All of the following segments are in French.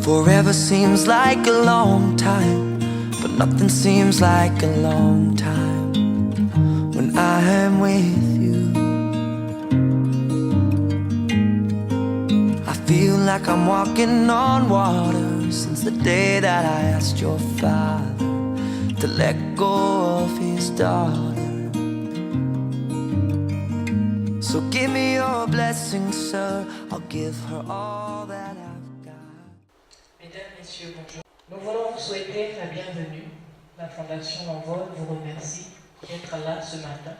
Forever seems like a long time, but nothing seems like a long time when I am with you. I feel like I'm walking on water since the day that I asked your father to let go of his daughter. So give me your blessing, sir, I'll give her all that I've got. Mesdames, Messieurs, bonjour. Nous voulons vous souhaiter la bienvenue. La Fondation L'Envol vous remercie d'être là ce matin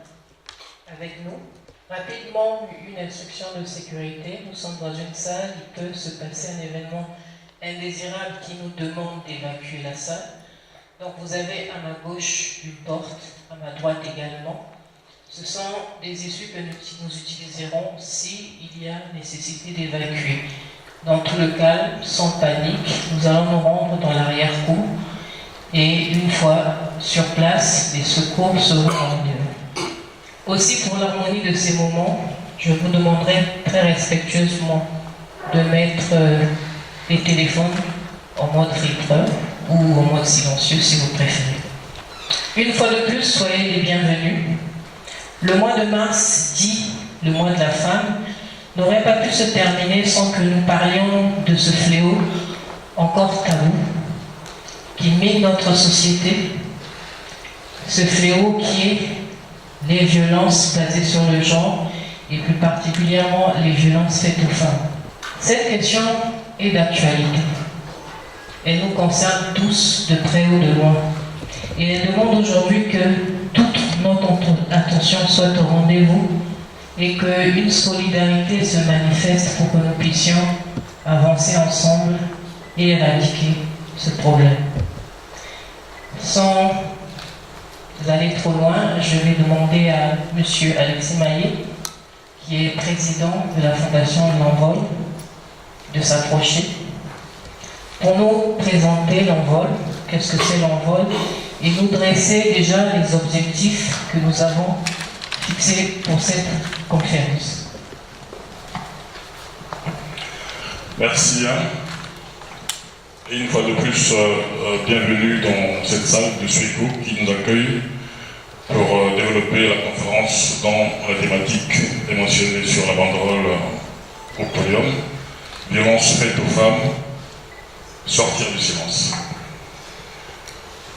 avec nous. Rapidement, une instruction de sécurité. Nous sommes dans une salle, il peut se passer un événement indésirable qui nous demande d'évacuer la salle. Donc vous avez à ma gauche une porte, à ma droite également. Ce sont des issues que nous utiliserons s'il y a nécessité d'évacuer. Dans tout le calme, sans panique, nous allons nous rendre dans l'arrière-cour et une fois sur place, les secours seront rendus. Aussi, pour l'harmonie de ces moments, je vous demanderai très respectueusement de mettre les téléphones en mode vibreur ou en mode silencieux si vous préférez. Une fois de plus, soyez les bienvenus. Le mois de mars, dit le mois de la femme, n'aurait pas pu se terminer sans que nous parlions de ce fléau encore tabou qui mine notre société, ce fléau qui est les violences basées sur le genre et plus particulièrement les violences faites aux femmes. Cette question est d'actualité. Elle nous concerne tous de près ou de loin. Et elle demande aujourd'hui que toute notre attention soit au rendez-vous et qu'une solidarité se manifeste pour que nous puissions avancer ensemble et éradiquer ce problème. Sans aller trop loin, je vais demander à M. Alexis Maillet, qui est président de la Fondation L'Envol, de s'approcher pour nous présenter l'Envol, qu'est-ce que c'est l'Envol, et nous dresser déjà les objectifs que nous avons fixés pour cette conférence. Merci. Et une fois de plus, bienvenue dans cette salle de Suéco qui nous accueille pour développer la conférence dans la thématique émotionnelle sur la banderole au podium. Violence faite aux femmes, sortir du silence.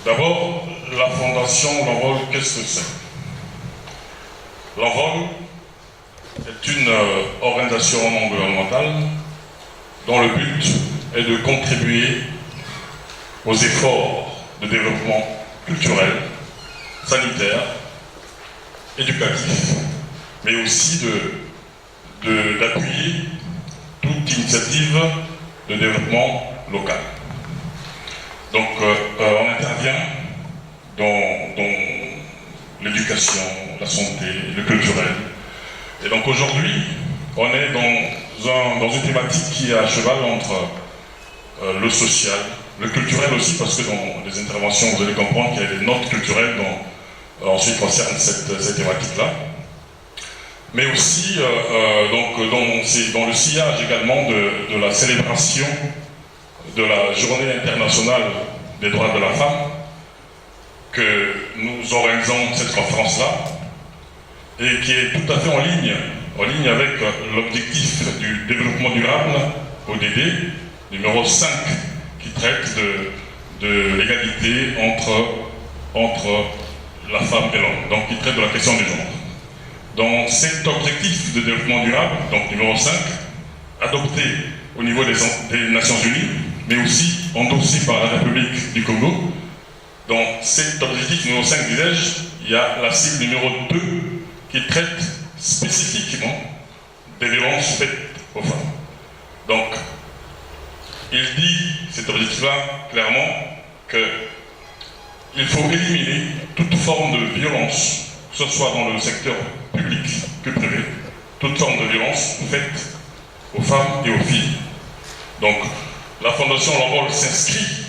D'abord, la Fondation L'Envol, qu'est-ce que c'est? L'Envol est une organisation non gouvernementale dont le but est de contribuer aux efforts de développement culturel, sanitaire, éducatif, mais aussi d'appuyer toute initiative de développement local. Donc, on intervient dans l'éducation, la santé, le culturel. Et donc aujourd'hui, on est dans une thématique qui est à cheval entre le social, le culturel aussi, parce que dans les interventions, vous allez comprendre qu'il y a des notes culturelles en ce qui concerne cette thématique-là. Mais aussi dans le sillage également de la célébration de la Journée internationale des droits de la femme, que nous organisons cette conférence-là, et qui est tout à fait en ligne avec l'objectif du développement durable, ODD, numéro 5, qui traite de l'égalité entre la femme et l'homme, donc qui traite de la question du genre. Dans cet objectif de développement durable, donc numéro 5, adopté au niveau des Nations Unies, mais aussi endossé par la République du Congo, dans cet objectif numéro 5, disais-je, il y a la cible numéro 2 qui traite spécifiquement des violences faites aux femmes. Donc, il dit, cet objectif-là, clairement, qu'il faut éliminer toute forme de violence, que ce soit dans le secteur public que privé, toute forme de violence faite aux femmes et aux filles. Donc, la Fondation L'Envol s'inscrit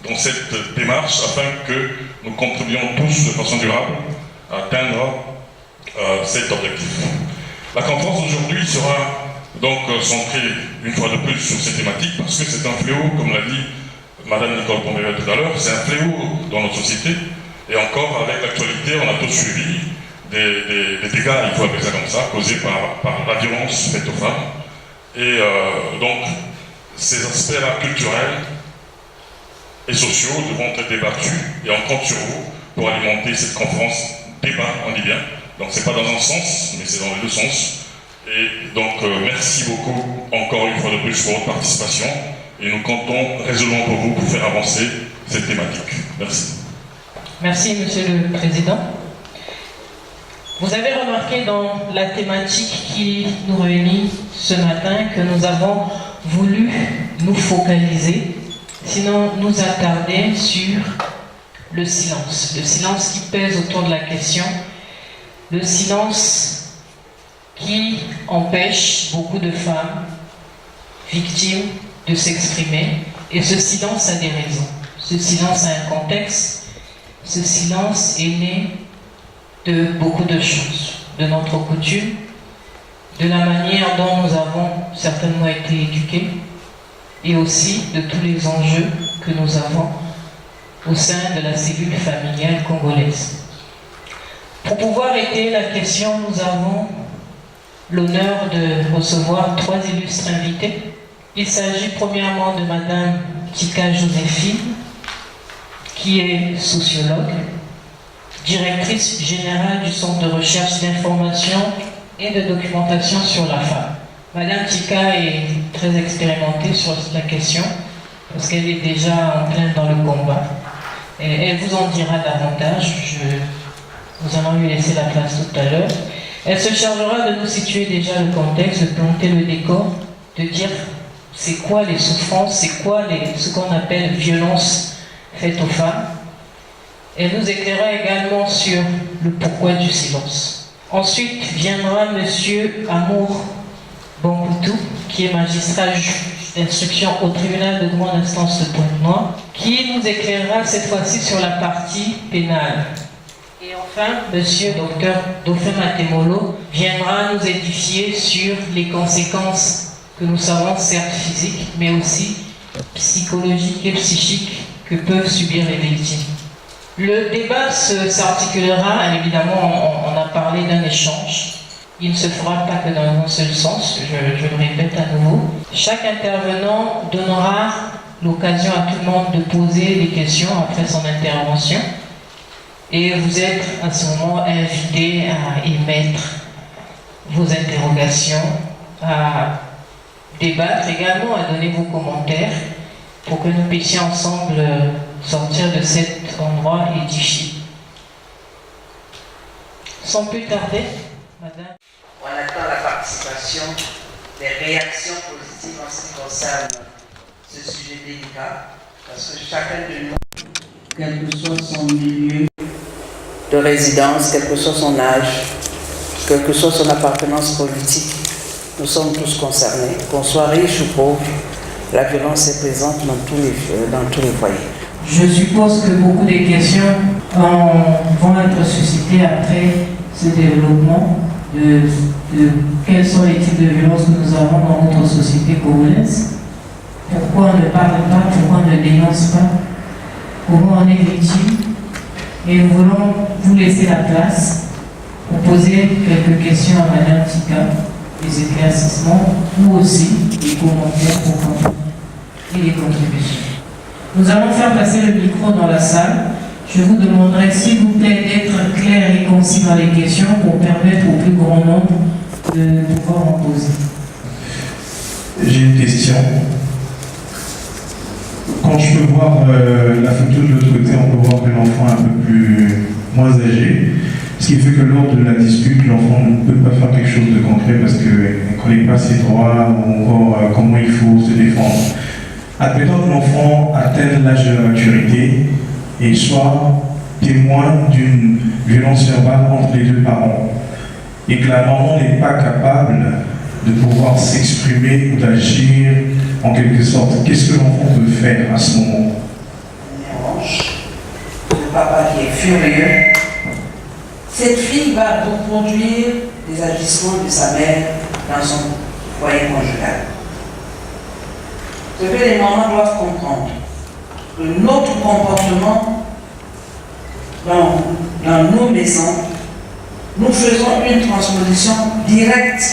dans cette démarche afin que nous contribuions tous de façon durable à atteindre cet objectif. La conférence d'aujourd'hui sera donc centré une fois de plus sur ces thématiques, parce que c'est un fléau, comme l'a dit Madame Nicole Poméret tout à l'heure, c'est un fléau dans notre société, et encore avec l'actualité, on a tous suivi des dégâts, il faut appeler ça comme ça, causés par la violence faite aux femmes. Et donc, ces aspects-là culturels et sociaux devront être débattus, et on compte sur vous pour alimenter cette conférence débat, on dit bien. Donc c'est pas dans un sens, mais c'est dans les deux sens. Et donc merci beaucoup encore une fois de plus pour votre participation, et nous comptons résolument pour vous pour faire avancer cette thématique. Merci. Merci, Monsieur le Président. Vous avez remarqué dans la thématique qui nous réunit ce matin que nous avons voulu nous focaliser, sinon nous attarder sur le silence qui pèse autour de la question, le silence qui empêche beaucoup de femmes victimes de s'exprimer, et ce silence a des raisons, ce silence a un contexte, ce silence est né de beaucoup de choses, de notre coutume, de la manière dont nous avons certainement été éduqués, et aussi de tous les enjeux que nous avons au sein de la cellule familiale congolaise. Pour pouvoir étayer la question, nous avons l'honneur de recevoir 3 illustres invités. Il s'agit premièrement de Madame Tika Joséphine, qui est sociologue, directrice générale du Centre de recherche d'information et de documentation sur la femme. Madame Tika est très expérimentée sur la question, parce qu'elle est déjà en plein dans le combat. Et elle vous en dira davantage. Nous allons lui laisser la place tout à l'heure. Elle se chargera de nous situer déjà le contexte, de planter le décor, de dire c'est quoi les souffrances, c'est quoi ce qu'on appelle violence faite aux femmes. Elle nous éclairera également sur le pourquoi du silence. Ensuite viendra Monsieur Amour Bonkoutou, qui est magistrat d'instruction au tribunal de grande instance de Pointe-Noire, qui nous éclairera cette fois-ci sur la partie pénale. Et enfin, Monsieur Dr Dauphin Matemolo viendra nous édifier sur les conséquences que nous savons, certes physiques, mais aussi psychologiques et psychiques que peuvent subir les victimes. Le débat s'articulera, évidemment, on a parlé d'un échange. Il ne se fera pas que dans un seul sens, je le répète à nouveau. Chaque intervenant donnera l'occasion à tout le monde de poser des questions après son intervention. Et vous êtes à ce moment invités à émettre vos interrogations, à débattre également, à donner vos commentaires pour que nous puissions ensemble sortir de cet endroit édifié. Sans plus tarder, Madame. On attend la participation, des réactions positives en ce qui concerne ce sujet délicat, parce que chacun de nous, quel que soit son milieu de résidence, quel que soit son âge, quelle que soit son appartenance politique, nous sommes tous concernés. Qu'on soit riche ou pauvre, la violence est présente dans tous les foyers. Je suppose que beaucoup de questions vont être suscitées après ce développement de quels sont les types de violences que nous avons dans notre société congolaise. Pourquoi on ne parle pas, pourquoi on ne dénonce pas, comment on est victime. Et nous voulons vous laisser la place pour poser quelques questions à Madame Tika, des éclaircissements ou aussi des commentaires pour comprendre et des contributions. Nous allons faire passer le micro dans la salle. Je vous demanderai s'il vous plaît d'être clair et concis dans les questions pour permettre au plus grand nombre de pouvoir en poser. J'ai une question. Quand je peux voir la photo de l'autre côté, on peut voir que l'enfant est un peu moins âgé. Ce qui fait que lors de la dispute, l'enfant ne peut pas faire quelque chose de concret parce qu'il ne connaît pas ses droits ou encore comment il faut se défendre. Admettons que l'enfant atteigne l'âge de la maturité et soit témoin d'une violence verbale entre les deux parents et que la maman n'est pas capable de pouvoir s'exprimer ou d'agir en quelque sorte. Qu'est-ce que l'enfant peut faire à ce moment? Le papa qui est furieux. Cette fille va donc conduire les agissements de sa mère dans son foyer conjugal. Ce que les mamans doivent comprendre, que notre comportement dans nos maisons, nous faisons une transposition directe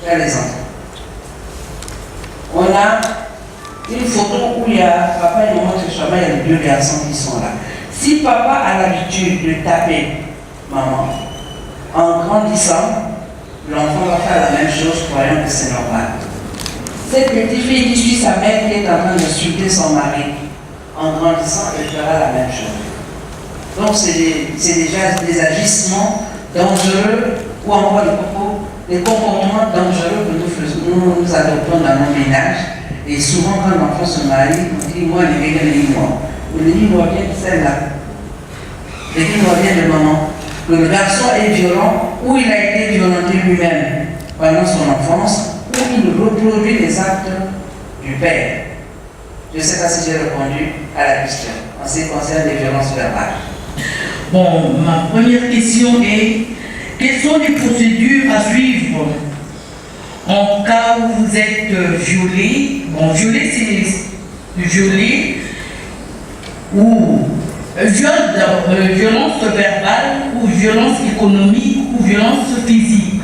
vers les enfants. On a une photo où il y a papa et maman, il y a les deux garçons qui sont là. Si papa a l'habitude de taper maman, en grandissant, l'enfant va faire la même chose croyant que c'est normal. Cette petite fille qui suit sa mère qui est en train d'insulter son mari, en grandissant, elle fera la même chose. Donc c'est déjà des agissements dangereux ou encore des comportements dangereux que nous adoptons dans nos ménages. Et souvent quand l'enfant se marie, on dit moi, les moi. Le livre vient de celle-là. Le livre vient de maman. Le garçon est violent ou il a été violenté lui-même pendant son enfance ou il reproduit les actes du père. Je ne sais pas si j'ai répondu à la question en ce qui concerne les violences verbales. Bon, ma première question est, quelles sont les procédures à suivre en cas où vous êtes violé? Bon, violé, c'est violé ou violence verbale ou violence économique ou violence physique.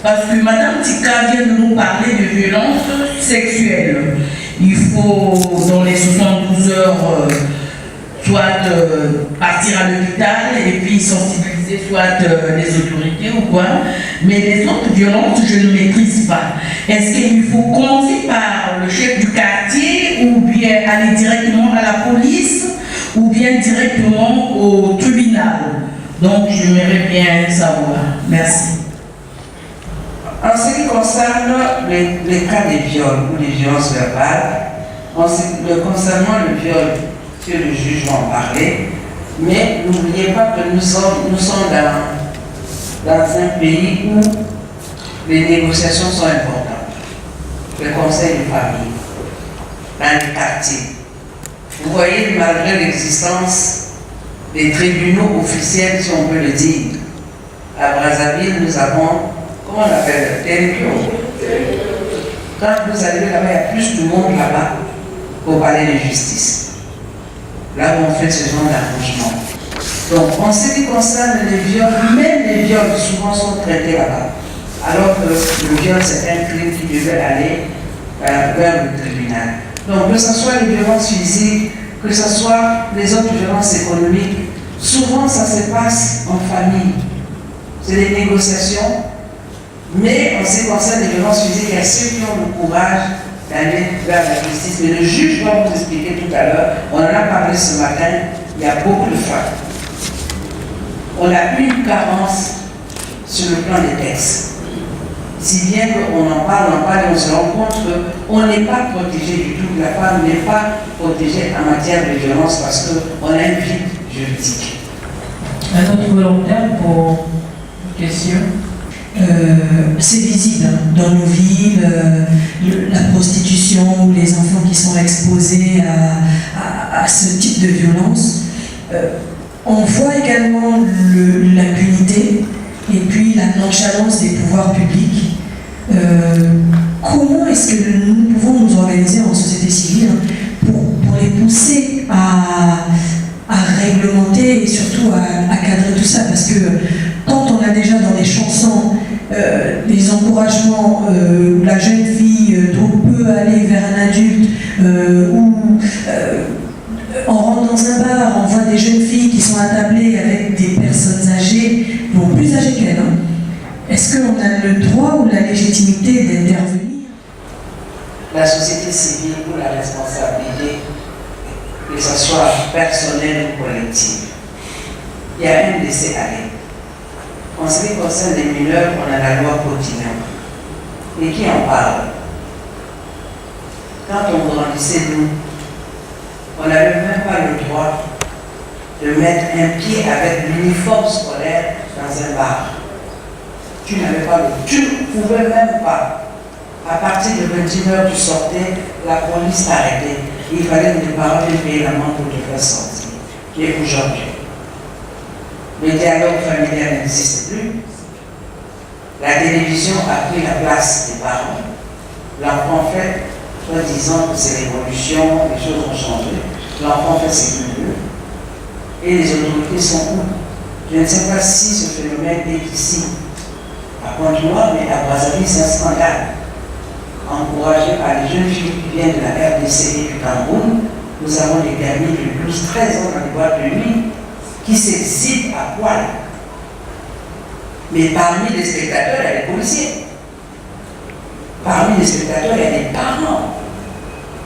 Parce que Madame Tika vient de nous parler de violence sexuelle. Il faut, dans les 72 heures, soit partir à l'hôpital et puis sensibiliser soit les autorités ou quoi. Mais les autres violences, je ne maîtrise pas. Est-ce qu'il faut commencer par le chef du quartier ou bien aller directement à la police ou bien directement au tribunal? Donc, j'aimerais bien savoir. Merci. En ce qui concerne les cas de viol ou des violences verbales, concernant le viol, que le juge va en parler, mais n'oubliez pas que nous sommes dans un pays où les négociations sont importantes. Le conseil de famille, dans les quartiers. Vous voyez, malgré l'existence des tribunaux officiels, si on peut le dire, à Brazzaville, nous avons, comment on appelle, quand vous allez là-bas, il y a plus de monde là-bas pour parler de justice. Là où on fait ce genre d'arrangement. Donc, en ce qui concerne les viols, même les viols souvent sont traités là-bas. Alors que le viol, c'est un crime qui devait aller vers le tribunal. Donc, que ce soit les violences physiques, que ce soit les autres violences économiques, souvent ça se passe en famille. C'est des négociations. Mais en ce qui concerne les violences physiques, il y a ceux qui ont le courage d'aller vers la justice. Mais le juge va vous expliquer tout à l'heure, on en a parlé ce matin, il y a beaucoup de femmes. On a une carence sur le plan des textes. Si bien qu'on en parle, et on se rend compte qu'on n'est pas protégé du tout, la femme n'est pas protégée en matière de violence parce qu'on a un vide juridique. Un autre volontaire pour une question? C'est visible dans nos villes, la prostitution, les enfants qui sont exposés à ce type de violence. On voit également l'impunité et puis la nonchalance des pouvoirs publics. Comment est-ce que nous pouvons nous organiser en société civile pour les pousser à réglementer et surtout à cadrer tout ça? Parce que quand on a déjà dans les chansons des encouragements où la jeune fille peut aller vers un adulte, ou on rentre dans un bar, on voit des jeunes filles qui sont attablées avec des personnes âgées, bon, plus âgées qu'elles. Est-ce qu'on a le droit ou la légitimité d'intervenir? La société civile ou la responsabilité, que ce soit personnelle ou collective, il y a un laisser-aller. En ce qui concerne les mineurs, on a la loi quotidienne. Et qui en parle? Quand on grandissait, nous, on n'avait même pas le droit de mettre un pied avec l'uniforme scolaire dans un bar. Tu n'avais pas tu ne pouvais même pas. À partir de 21h, tu sortais, la police t'arrêtait. Il fallait que les parents te payer l'amende pour te faire sortir. Et aujourd'hui, le dialogue familial n'existe plus. La télévision a pris la place des parents. L'enfant fait, soi-disant que c'est l'évolution, les choses ont changé. L'enfant fait ses milieux. Et les autorités sont où? Je ne sais pas si ce phénomène est ici, à Pointe-Noire, mais à Brazzaville, c'est un scandale. Encouragé par les jeunes filles qui viennent de la RDC et du Cameroun, nous avons des gamins de 12-13 ans dans les boîtes de nuit qui s'excitent à poil. Mais parmi les spectateurs, il y a des policiers. Parmi les spectateurs, il y a des parents.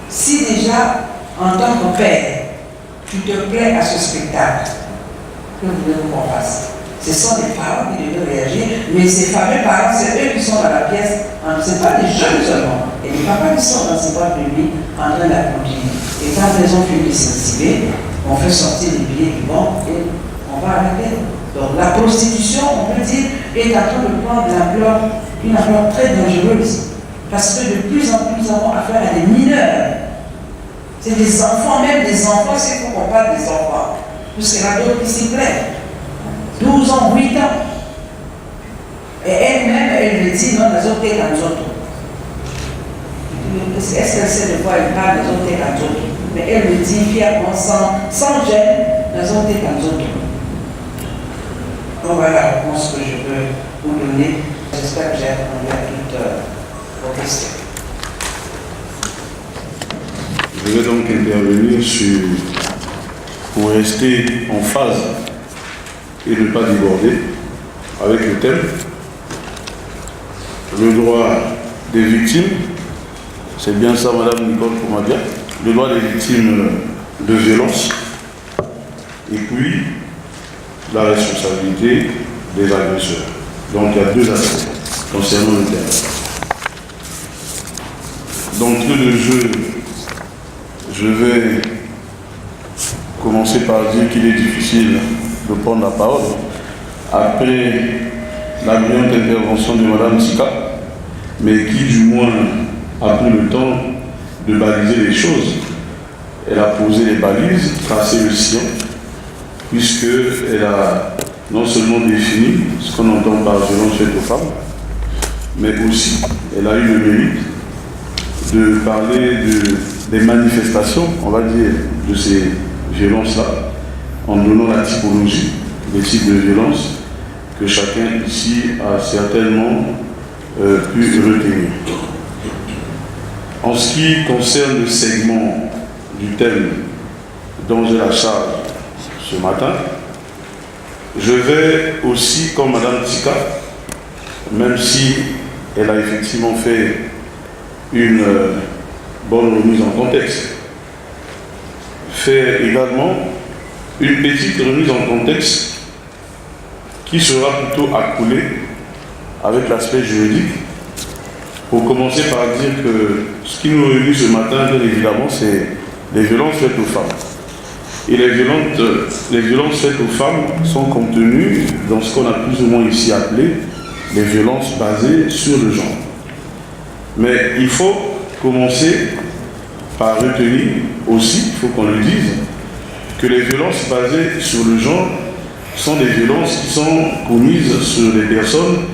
Si déjà, en tant que père, tu te plais à ce spectacle, que voulez-vous qu'on fasse? Ce sont les parents qui devaient réagir, mais ces fameux parents, c'est eux qui sont dans la pièce. Ce n'est pas les jeunes seulement. Et les papas qui sont dans ces boîtes de nuit en train d'accompagner. Et quand ils ont fini de s'exhiber, on fait sortir les billets du banc et on va arrêter. Donc la prostitution, on peut dire, est en train de prendre une ampleur très dangereuse. Parce que de plus en plus, nous avons affaire à des mineurs. C'est des enfants, même des enfants, c'est pour qu'on parle des enfants. Parce qu'il y en a d'autres qui s'y plaisent. 12 ans, 8 ans. Et elle-même, elle me dit, non, nous autres, dans nous autres. Est-ce qu'elle sait de quoi elle parle, nous autres, dans nous autres? Mais elle me dit, fièrement, sans gêne, nous autres, dans nous autres. Donc voilà la réponse que je peux vous donner. J'espère que j'ai répondu à toutes vos questions. Je vais donc intervenir pour rester en phase et ne pas déborder avec le thème. Le droit des victimes, c'est bien ça Madame Nicole Koumadia, le droit des victimes de violence, et puis la responsabilité des agresseurs. Donc il y a deux aspects concernant le thème. Donc le jeu, je vais commencer par dire qu'il est difficile de prendre la parole après la brillante intervention de Mme Tika, mais qui du moins a pris le temps de baliser les choses. Elle a posé les balises, tracé le sillon, puisqu'elle a non seulement défini ce qu'on entend par violence faite aux femmes, mais aussi elle a eu le mérite de parler des manifestations, on va dire, de ces violences-là, en donnant la typologie des types de violences que chacun ici a certainement pu retenir. En ce qui concerne le segment du thème dont j'ai la charge ce matin, je vais aussi, comme Mme Tika, même si elle a effectivement fait une bonne remise en contexte, faire également une petite remise en contexte qui sera plutôt accoulée avec l'aspect juridique, pour commencer par dire que ce qui nous réunit ce matin, bien évidemment, c'est les violences faites aux femmes. Et les violences faites aux femmes sont contenues dans ce qu'on a plus ou moins ici appelé les violences basées sur le genre. Mais il faut commencer par retenir aussi, il faut qu'on le dise, que les violences basées sur le genre sont des violences qui sont commises sur les personnes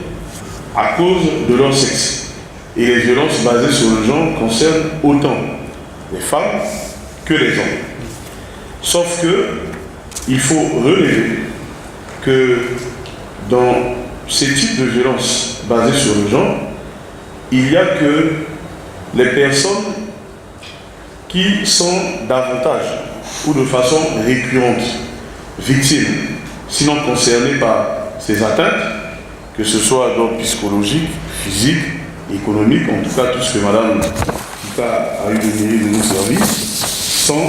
à cause de leur sexe. Et les violences basées sur le genre concernent autant les femmes que les hommes. Sauf que il faut relever que dans ces types de violences basées sur le genre, il n'y a que les personnes qui sont davantage ou de façon récurrente victimes, sinon concernées par ces atteintes, que ce soit d'ordre psychologique, physique, économique, en tout cas tout ce que Mme Tika a eu le mérite de nous servir, sont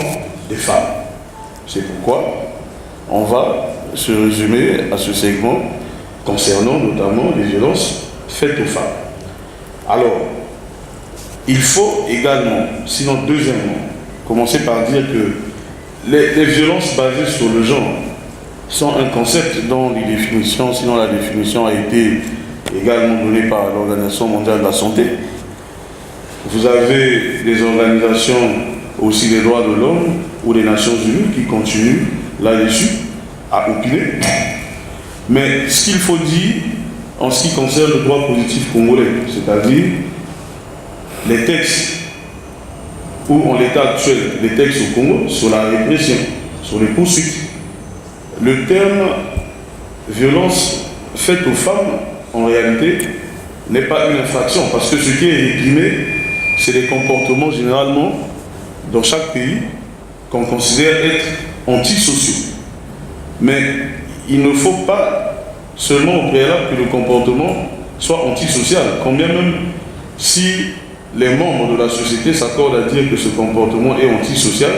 des femmes. C'est pourquoi on va se résumer à ce segment concernant notamment les violences faites aux femmes. Alors, il faut également, sinon deuxièmement, commencer par dire que les violences basées sur le genre sont un concept dont les définitions, sinon la définition a été également donnée par l'Organisation mondiale de la santé. Vous avez des organisations aussi des droits de l'homme ou des Nations Unies qui continuent là-dessus à opiner. Mais ce qu'il faut dire en ce qui concerne le droit positif congolais, c'est-à-dire les textes, ou en l'état actuel, les textes au Congo, sur la répression, sur les poursuites, le terme violence faite aux femmes, en réalité, n'est pas une infraction, parce que ce qui est réprimé, c'est des comportements généralement, dans chaque pays, qu'on considère être antisociaux. Mais il ne faut pas seulement au préalable que le comportement soit antisocial, quand bien même si les membres de la société s'accordent à dire que ce comportement est antisocial,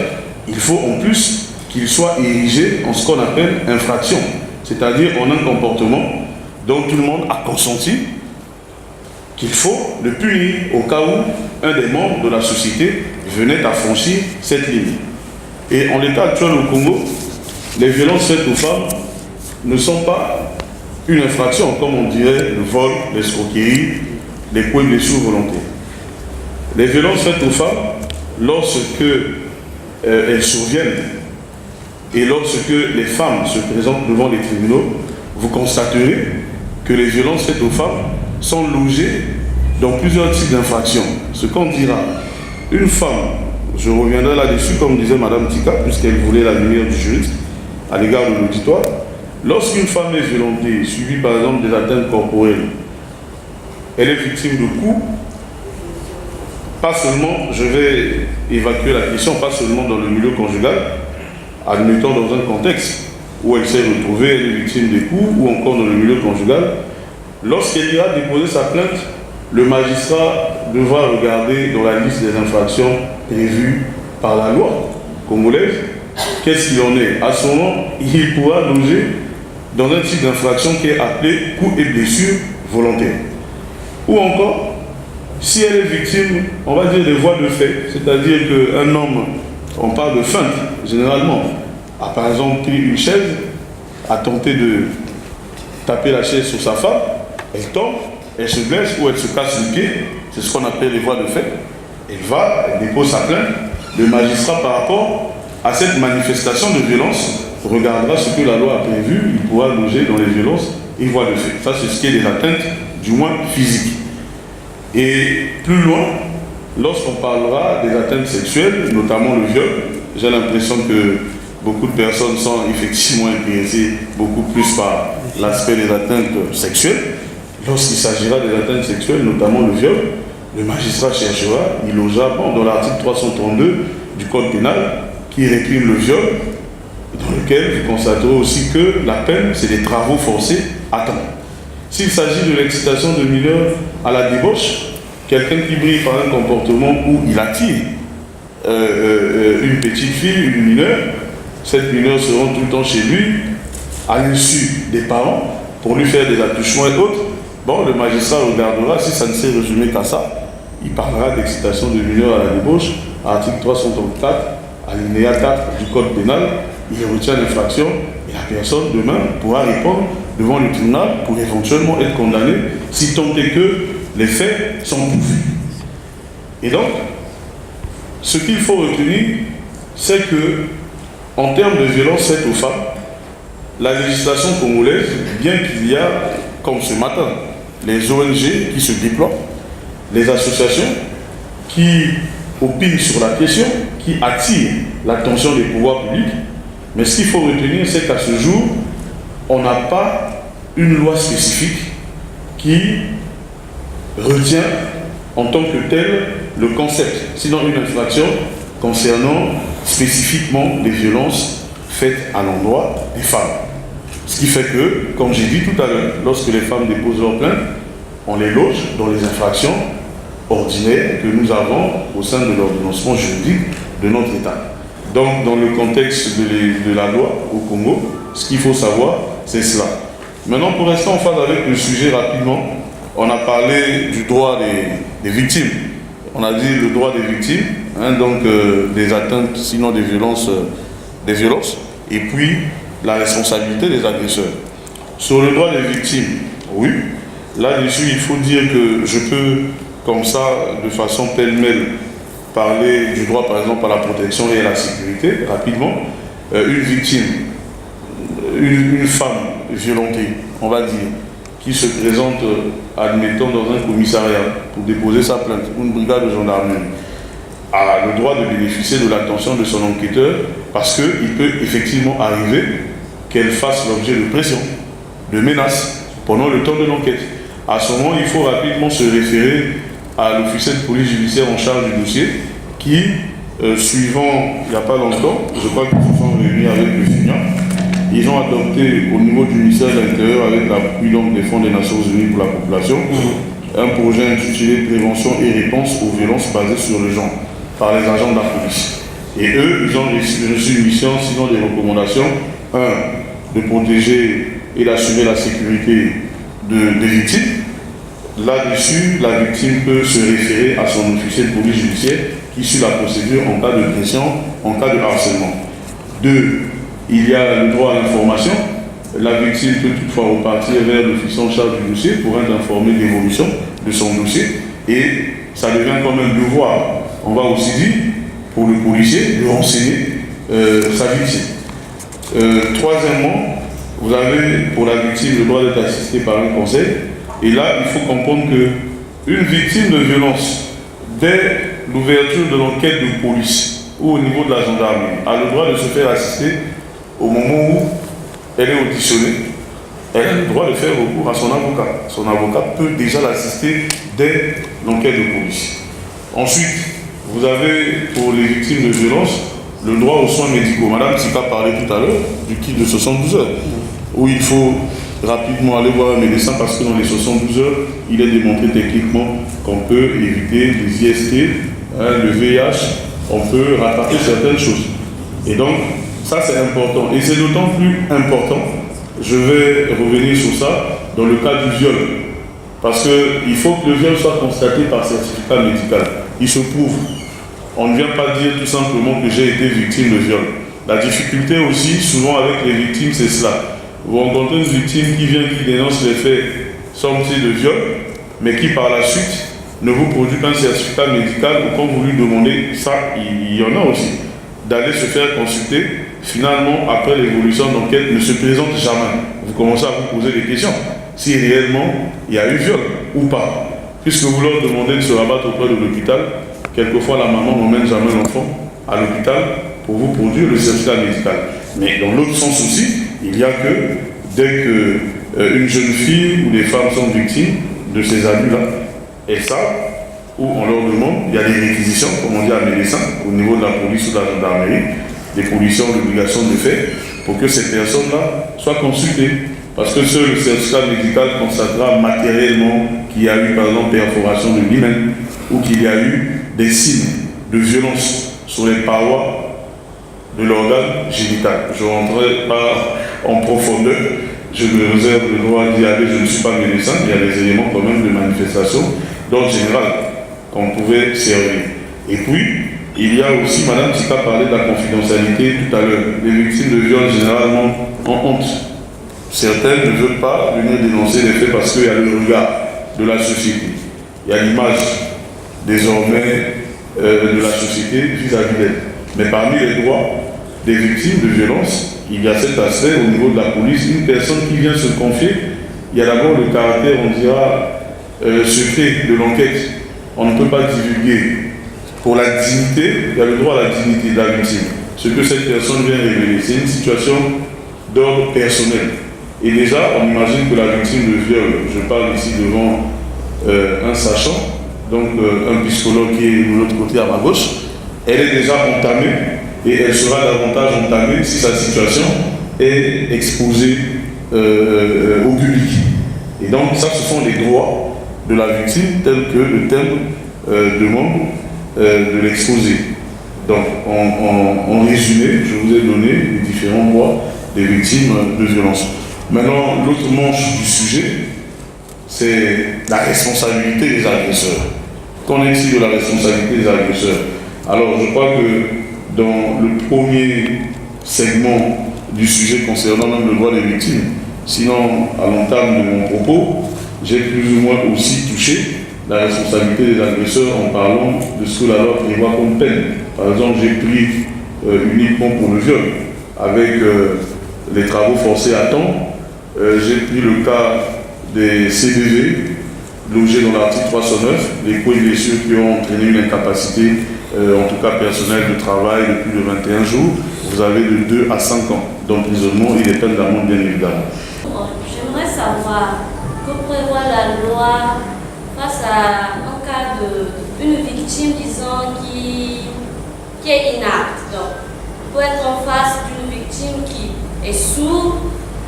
il faut en plus qu'il soit érigé en ce qu'on appelle infraction, c'est-à-dire en un comportement dont tout le monde a consenti qu'il faut le punir au cas où un des membres de la société venait à franchir cette ligne. Et en l'état actuel au Congo, les violences faites aux femmes ne sont pas une infraction, comme on dirait le vol, l'escroquerie, les coups et blessures volontaires. Les violences faites aux femmes, lorsque elles surviennent et lorsque les femmes se présentent devant les tribunaux, vous constaterez que les violences faites aux femmes sont logées dans plusieurs types d'infractions. Ce qu'on dira, une femme, je reviendrai là-dessus, comme disait Mme Tika, puisqu'elle voulait la lumière du juriste à l'égard de l'auditoire, lorsqu'une femme est violentée, suivie par exemple des atteintes corporelles, elle est victime de coups, pas seulement, je vais évacuer la question, pas seulement dans le milieu conjugal, admettons dans un contexte où elle s'est retrouvée, elle est victime des coups, ou encore dans le milieu conjugal, lorsqu'elle ira déposer sa plainte, le magistrat devra regarder dans la liste des infractions prévues par la loi congolaise, qu'est-ce qu'il en est. À ce moment, il pourra loger dans un type d'infraction qui est appelé coups et blessures volontaires. Ou encore, si elle est victime, on va dire des voies de fait, c'est-à-dire qu'un homme, on parle de feinte, généralement, a par exemple pris une chaise, a tenté de taper la chaise sur sa femme, elle tombe, elle se blesse ou elle se casse le pied, c'est ce qu'on appelle les voies de fait. Elle dépose sa plainte, le magistrat par rapport à cette manifestation de violence regardera ce que la loi a prévu, il pourra loger dans les violences et voies de fait. Ça c'est ce qui est des atteintes, du moins physiques. Et plus loin, lorsqu'on parlera des atteintes sexuelles, notamment le viol, j'ai l'impression que beaucoup de personnes sont effectivement intéressées beaucoup plus par l'aspect des atteintes sexuelles. Lorsqu'il s'agira des atteintes sexuelles, notamment le viol, le magistrat cherchera, il logera dans l'article 332 du Code pénal qui réprime le viol, dans lequel vous constaterez aussi que la peine, c'est des travaux forcés à temps. S'il s'agit de l'excitation de mineurs à la débauche, quelqu'un qui brille par un comportement où il attire une petite fille, une mineure, cette mineure se rend tout le temps chez lui, à l'insu des parents, pour lui faire des attouchements et autres. Bon, le magistrat regardera, si ça ne s'est résumé qu'à ça, il parlera d'excitation de mineurs à la débauche, article 334, alinéa 4 du Code pénal, il retient l'infraction et la personne demain pourra répondre devant le tribunal pour éventuellement être condamné si tant est que les faits sont prouvés. Et donc, ce qu'il faut retenir, c'est que, en termes de violence faite aux femmes, la législation congolaise, bien qu'il y a, comme ce matin, les ONG qui se déploient, les associations qui opinent sur la question, qui attirent l'attention des pouvoirs publics, mais ce qu'il faut retenir, c'est qu'à ce jour, on n'a pas une loi spécifique qui retient en tant que tel le concept, sinon une infraction concernant spécifiquement les violences faites à l'endroit des femmes. Ce qui fait que, comme j'ai dit tout à l'heure, lorsque les femmes déposent leur plainte, on les loge dans les infractions ordinaires que nous avons au sein de l'ordonnancement juridique de notre État. Donc, dans le contexte de la loi au Congo, ce qu'il faut savoir, c'est cela. Maintenant, pour rester en phase avec le sujet rapidement, on a parlé du droit des victimes. On a dit le droit des victimes, donc des atteintes, sinon des violences, et puis la responsabilité des agresseurs. Sur le droit des victimes, oui, là-dessus, il faut dire que je peux, comme ça, de façon pêle-mêle, parler du droit, par exemple, à la protection et à la sécurité, rapidement. Une victime, une femme violentée, on va dire, qui se présente, admettons, dans un commissariat pour déposer sa plainte, ou une brigade de gendarmerie, a le droit de bénéficier de l'attention de son enquêteur parce qu'il peut effectivement arriver qu'elle fasse l'objet de pression, de menaces pendant le temps de l'enquête. À ce moment, il faut rapidement se référer à l'officier de police judiciaire en charge du dossier qui, suivant, il n'y a pas longtemps, je crois qu'ils se sont réunis avec le FINIA, ils ont adopté au niveau du ministère de l'Intérieur, avec l'appui des fonds des Nations Unies pour la population, un projet intitulé Prévention et réponse aux violences basées sur le genre par les agents de la police. Et eux, ils ont reçu une mission, sinon des recommandations. Un, de protéger et d'assurer la sécurité des victimes. Là-dessus, la victime peut se référer à son officier de police judiciaire qui suit la procédure en cas de pression, en cas de harcèlement. 2, il y a le droit à l'information. La victime peut toutefois repartir vers l'officier en charge du dossier pour être informé de l'évolution de son dossier. Et ça devient quand même devoir, on va aussi dire, pour le policier, de renseigner sa victime. Troisièmement, vous avez pour la victime le droit d'être assisté par un conseil. Et là, il faut comprendre qu'une victime de violence, dès l'ouverture de l'enquête de police ou au niveau de la gendarmerie, a le droit de se faire assister au moment où elle est auditionnée. Elle a le droit de faire recours à son avocat. Son avocat peut déjà l'assister dès l'enquête de police. Ensuite, vous avez pour les victimes de violence le droit aux soins médicaux. Madame Tika parlait tout à l'heure du kit de 72 heures, où il faut rapidement aller voir un médecin parce que dans les 72 heures, il est démontré techniquement qu'on peut éviter les IST, le VIH, on peut rattraper certaines choses. Et donc, ça c'est important. Et c'est d'autant plus important, je vais revenir sur ça, dans le cas du viol. Parce qu'il faut que le viol soit constaté par certificat médical. Il se prouve. On ne vient pas dire tout simplement que j'ai été victime de viol. La difficulté aussi, souvent avec les victimes, c'est cela. Vous rencontrez une victime qui vient, qui dénonce les faits, somme-t-il de viol, mais qui par la suite ne vous produit qu'un certificat médical ou quand vous lui demandez, ça, il y en a aussi, d'aller se faire consulter, finalement, après l'évolution d'enquête, ne se présente jamais. Vous commencez à vous poser des questions. Si réellement il y a eu viol ou pas. Puisque vous leur demandez de se rabattre auprès de l'hôpital, quelquefois la maman n'emmène jamais l'enfant à l'hôpital pour vous produire le certificat médical. Mais dans l'autre sens aussi, il y a que dès qu'une jeune fille ou des femmes sont victimes de ces abus-là, elles savent, où on leur demande, il y a des réquisitions, comme on dit à médecin, au niveau de la police ou de la gendarmerie, des policiers ont l'obligation de faire pour que ces personnes-là soient consultées. Parce que seul le certificat médical constatera matériellement qu'il y a eu, par exemple, perforation de l'hymen ou qu'il y a eu des signes de violence sur les parois de l'organe génital. Je ne rentrerai pas en profondeur, je me réserve le droit d'y aller, je ne suis pas médecin, il y a des éléments quand même de manifestation d'ordre général qu'on pouvait servir. Et puis, il y a aussi, Madame Tika parlait de la confidentialité tout à l'heure. Les victimes de viol généralement ont honte. Certaines ne veulent pas venir dénoncer les faits parce qu'il y a le regard de la société. Il y a l'image désormais de la société vis-à-vis d'elle. Mais parmi les droits des victimes de violence, il y a cet aspect au niveau de la police. Une personne qui vient se confier, il y a d'abord le caractère, on dira, secret de l'enquête. On ne peut pas divulguer. Pour la dignité, il y a le droit à la dignité de la victime. Ce que cette personne vient révéler, c'est une situation d'ordre personnel. Et déjà, on imagine que la victime de viol, je parle ici devant un sachant, donc un psychologue qui est de l'autre côté à ma gauche, elle est déjà entamée et elle sera davantage entamée si sa situation est exposée au public. Et donc ça, ce sont les droits de la victime tels que le thème demande de l'exposer. Donc en résumé, je vous ai donné les différents droits des victimes de violence. Maintenant, l'autre manche du sujet, c'est la responsabilité des agresseurs. Qu'en est-il de la responsabilité des agresseurs? Alors, je crois que dans le premier segment du sujet concernant même le droit des victimes, sinon à l'entame de mon propos, j'ai plus ou moins aussi touché la responsabilité des agresseurs en parlant de ce que la loi prévoit comme peine. Par exemple, j'ai pris uniquement pour le viol, avec les travaux forcés à temps. J'ai pris le cas des CDV logés dans l'article 309, les coups et blessures qui ont entraîné une incapacité, en tout cas personnelle, de travail de plus de 21 jours, vous avez de 2 à 5 ans d'emprisonnement et des peines d'amende, bien évidemment. J'aimerais savoir que prévoit la loi face à un cas d'une victime, disons, qui est inapte. Donc, pour être en face d'une victime qui est sourde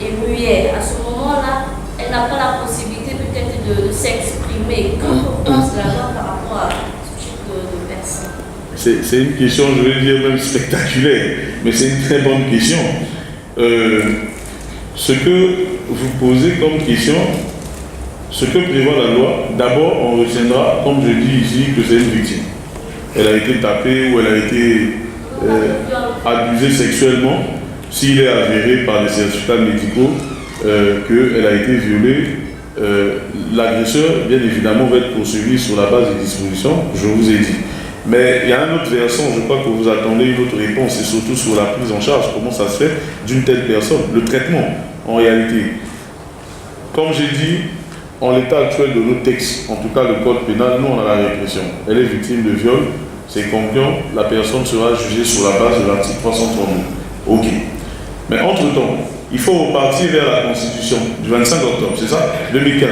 et muette. À ce moment-là, elle n'a pas la possibilité peut-être de s'exprimer. Que pense la loi par rapport à ce type de personnes? C'est une question, je vais dire même spectaculaire, mais c'est une très bonne question. Ce que vous posez comme question, ce que prévoit la loi, d'abord on retiendra, comme je dis ici, que c'est une victime. Elle a été tapée ou elle a été abusée sexuellement, s'il est avéré par des certificats médicaux qu'elle a été violée, l'agresseur, bien évidemment, va être poursuivi sur la base des dispositions, je vous ai dit. Mais il y a un autre versant, je crois que vous attendez une autre réponse, et surtout sur la prise en charge, comment ça se fait d'une telle personne, le traitement, en réalité. Comme j'ai dit, en l'état actuel de nos textes, en tout cas le code pénal, nous on a la répression. Elle est victime de viol, c'est concluant, la personne sera jugée sur la base de l'article 339. Ok. Mais entre-temps, il faut repartir vers la Constitution du 25 octobre, c'est ça 2015.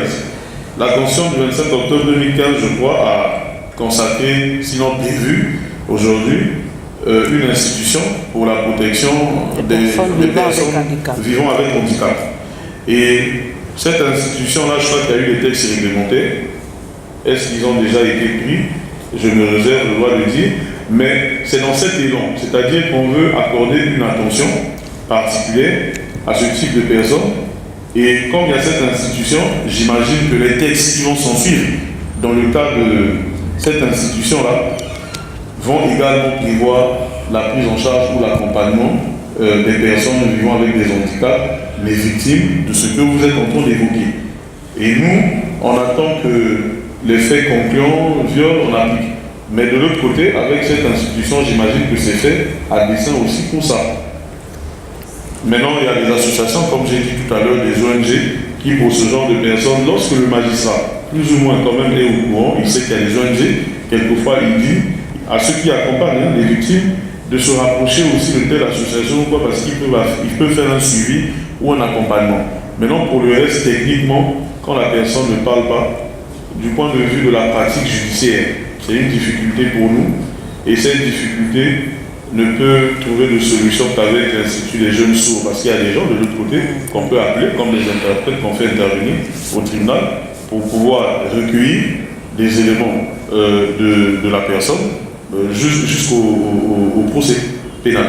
La Constitution du 25 octobre 2015, je crois, a consacré, sinon prévu, aujourd'hui, une institution pour la protection des personnes vivant avec handicap. Et cette institution-là, je crois qu'il y a eu des textes réglementaires. Est-ce qu'ils ont déjà été pris? Je me réserve le droit de dire. Mais c'est dans cet élan, c'est-à-dire qu'on veut accorder une attention particulière à ce type de personnes. Et comme il y a cette institution, j'imagine que les textes qui vont s'en suivre dans le cadre de cette institution-là vont également prévoir la prise en charge ou l'accompagnement des personnes vivant avec des handicaps, mais victimes de ce que vous êtes en train d'évoquer. Et nous, on attend que les faits concluants, viol, on applique. Mais de l'autre côté, avec cette institution, j'imagine que c'est fait à dessein aussi pour ça. Maintenant, il y a des associations, comme j'ai dit tout à l'heure, des ONG, qui pour ce genre de personnes, lorsque le magistrat, plus ou moins quand même, est au courant, il sait qu'il y a des ONG, quelquefois il dit à ceux qui accompagnent les victimes de se rapprocher aussi de telle association, parce qu'ils peuvent faire un suivi ou un accompagnement. Maintenant, pour le reste, techniquement, quand la personne ne parle pas, du point de vue de la pratique judiciaire, c'est une difficulté pour nous, et cette difficulté ne peut trouver de solution qu'avec l'Institut des jeunes sourds, parce qu'il y a des gens de l'autre côté qu'on peut appeler comme des interprètes qu'on fait intervenir au tribunal pour pouvoir recueillir des éléments de la personne jusqu'au procès pénal.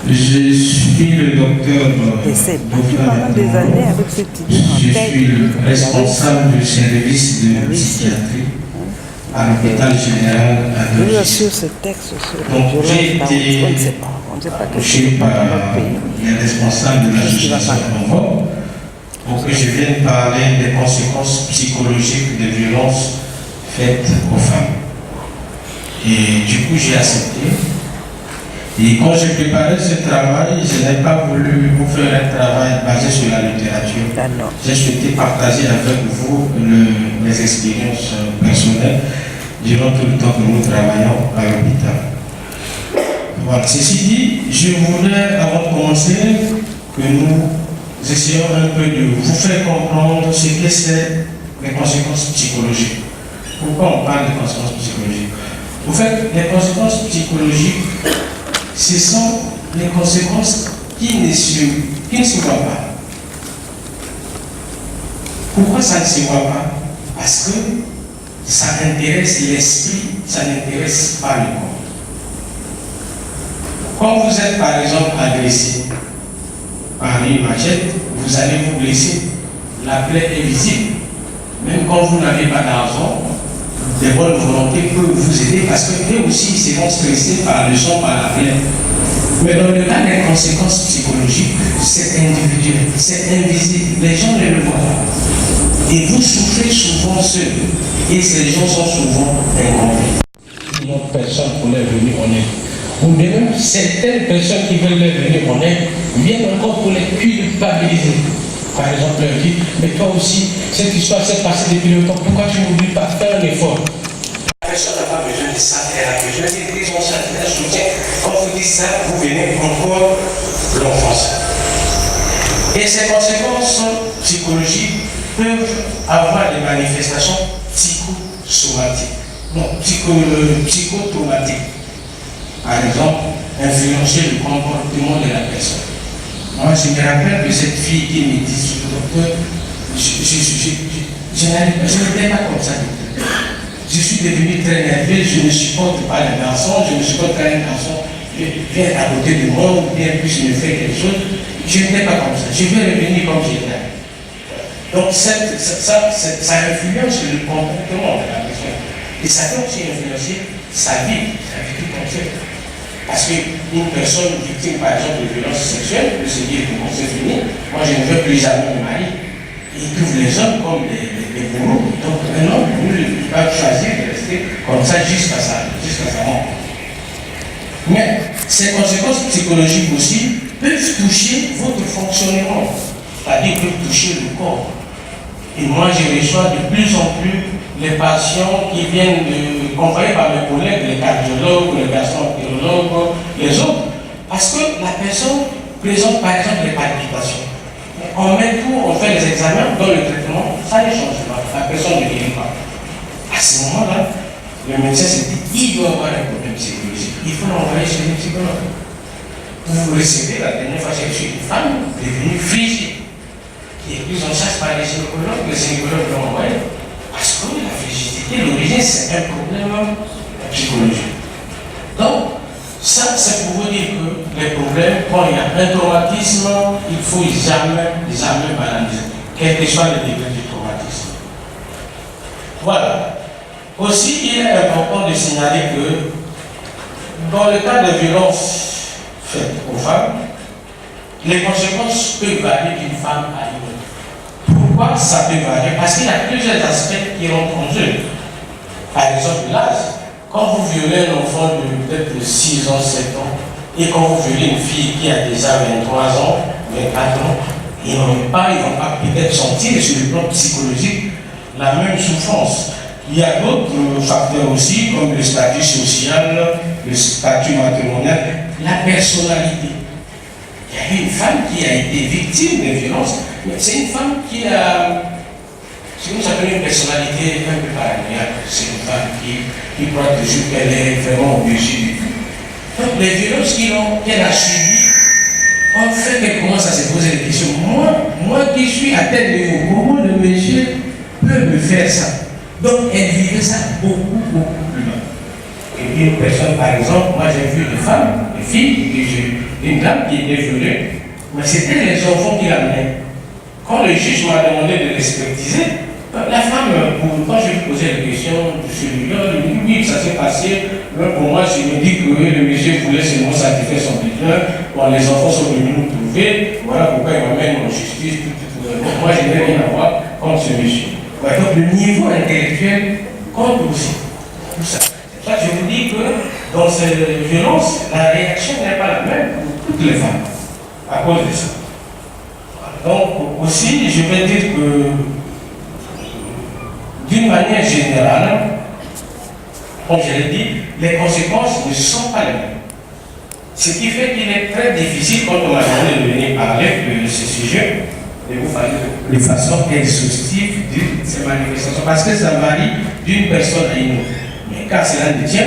Je suis le docteur. Pendant des années avec cette idée en Je tête. suis le responsable du service de psychiatrie à l'hôpital général à Je vous Belgique. assure, ce texte sur la Donc violence, j'ai été on ne sait pas. On ne sait pas qu'est-ce approché qui se passe par dans notre pays. les responsables de l'association Convo pour que je vienne parler des conséquences psychologiques des violences faites aux femmes. Et du coup, j'ai accepté. Et quand j'ai préparé ce travail, je n'ai pas voulu vous faire un travail basé sur la littérature. Ah non. J'ai souhaité partager avec vous les expériences personnelles durant tout le temps que nous travaillons à l'hôpital. Voilà. Ceci dit, je voulais, avant de commencer, que nous essayons un peu de vous faire comprendre ce que c'est les conséquences psychologiques. Pourquoi on parle de conséquences psychologiques? En fait, les conséquences psychologiques, ce sont les conséquences qui ne se voient pas. Pourquoi ça ne se voit pas? Parce que ça intéresse l'esprit, ça n'intéresse pas le corps. Quand vous êtes par exemple agressé par une machette, vous allez vous blesser. La plaie est visible. Même quand vous n'avez pas d'argent, des bonnes volontés peuvent vous aider parce qu'eux aussi seront stressés par le son, par la plaie. Mais dans le cas des conséquences psychologiques, c'est individuel, c'est invisible. Les gens ne le voient pas. Et vous souffrez souvent seul. Et ces gens sont souvent incompris. Une autre personne pour les venir en aide. Ou bien certaines personnes qui veulent les venir en aide viennent encore pour les culpabiliser. par exemple, leur dit, mais toi aussi, cette histoire s'est passée depuis longtemps, pourquoi tu n'oublies pas, faire un effort? La personne n'a pas besoin de ça, elle a besoin d'une responsabilité, d'un soutien. Quand vous dites ça, vous venez encore l'enfance. Et ces conséquences psychologiques peuvent avoir des manifestations psychosomatiques, non, psychotraumatiques. Par exemple, influencer le comportement de la personne. Moi, je me rappelle de cette fille qui me dit, docteur, je n'étais pas comme ça, docteur. Je suis devenu très nerveux, je ne supporte pas les garçons, je ne supporte pas un garçon vient à côté de moi, ou bien plus me fait quelque chose. Je n'étais pas comme ça, je vais revenir comme j'étais. Donc ça influence le comportement de la personne. Et ça peut aussi influencer sa vie tout entière. Parce qu'une personne victime, par exemple, de violences sexuelles peut se dire que bon, c'est fini, moi je ne veux plus jamais me marier. Ils trouvent les hommes comme des bourreaux. Donc un homme, il va choisir de rester comme ça jusqu'à sa mort. Mais ces conséquences psychologiques aussi peuvent toucher votre fonctionnement, c'est-à-dire peuvent toucher le corps. Et moi, je reçois de plus en plus les patients qui viennent envoyés par mes collègues, les cardiologues, les gastroentérologues, les autres, parce que la personne présente par exemple les palpitations. On met tout, on fait les examens, dans le traitement, ça ne change pas, la personne ne guérit pas. À ce moment-là, le médecin se dit, il doit avoir un problème psychologique, il faut l'envoyer chez le psychologue. Vous recevez, la dernière fois, j'ai reçu une femme devenue frigide, qui est prise en charge par les gynécologues l'ont envoyé. Parce que la frigidité, l'origine, c'est un problème psychologique. Donc, ça, c'est pour vous dire que les problèmes, quand il y a un traumatisme, il ne faut jamais banaliser, quel que soit le degré du traumatisme. Voilà. Aussi, il est important de signaler que dans le cas de violences faites aux femmes, les conséquences peuvent varier d'une femme à une autre. Pourquoi ça peut varier? Parce qu'il y a plusieurs aspects qui rentrent en jeu. Par exemple, l'âge. Quand vous violez un enfant de peut-être 6 ans, 7 ans, et quand vous violez une fille qui a déjà 23 ans, 24 ans, ils n'ont pas peut-être sentir sur le plan psychologique la même souffrance. Il y a d'autres facteurs aussi, comme le statut social, le statut matrimonial, la personnalité. Il y a une femme qui a été victime de violences, mais c'est une femme qui a, ce que nous appelons une personnalité un peu paranoïaque. C'est une femme qui croit toujours qu'elle est vraiment au-dessus du tout. Donc les violences qu'elle a subies ont fait qu'elle commence à se poser des questions. Moi qui suis à tel niveau, comment le monsieur peut me faire ça? Donc elle vivait ça beaucoup plus loin. Et une personne, par exemple, moi j'ai vu des filles, une dame qui était violée, mais c'était les enfants qui l'amenaient. Quand le juge m'a demandé de l'expertiser, la femme, quand je lui posais la question sur le viol, elle me dit oui, ça s'est passé. Mais pour moi, je me dis que le monsieur voulait seulement satisfaire son besoin. Bon, les enfants sont venus nous trouver. Voilà pourquoi il m'amène en justice. Moi, je n'ai rien à voir contre ce monsieur. Ouais, donc le niveau intellectuel compte aussi. Tout ça. C'est pour ça que je vous dis que dans ces violences, la réaction n'est pas la même pour toutes les femmes. À cause de ça. Donc aussi, je vais dire que d'une manière générale, comme je l'ai dit, les conséquences ne sont pas les mêmes. Ce qui fait qu'il est très difficile, quand on m'a demandé de venir parler de ce sujet, de vous parler de façon exhaustive de ces manifestations, parce que ça varie d'une personne à une autre. Mais quand cela ne tient,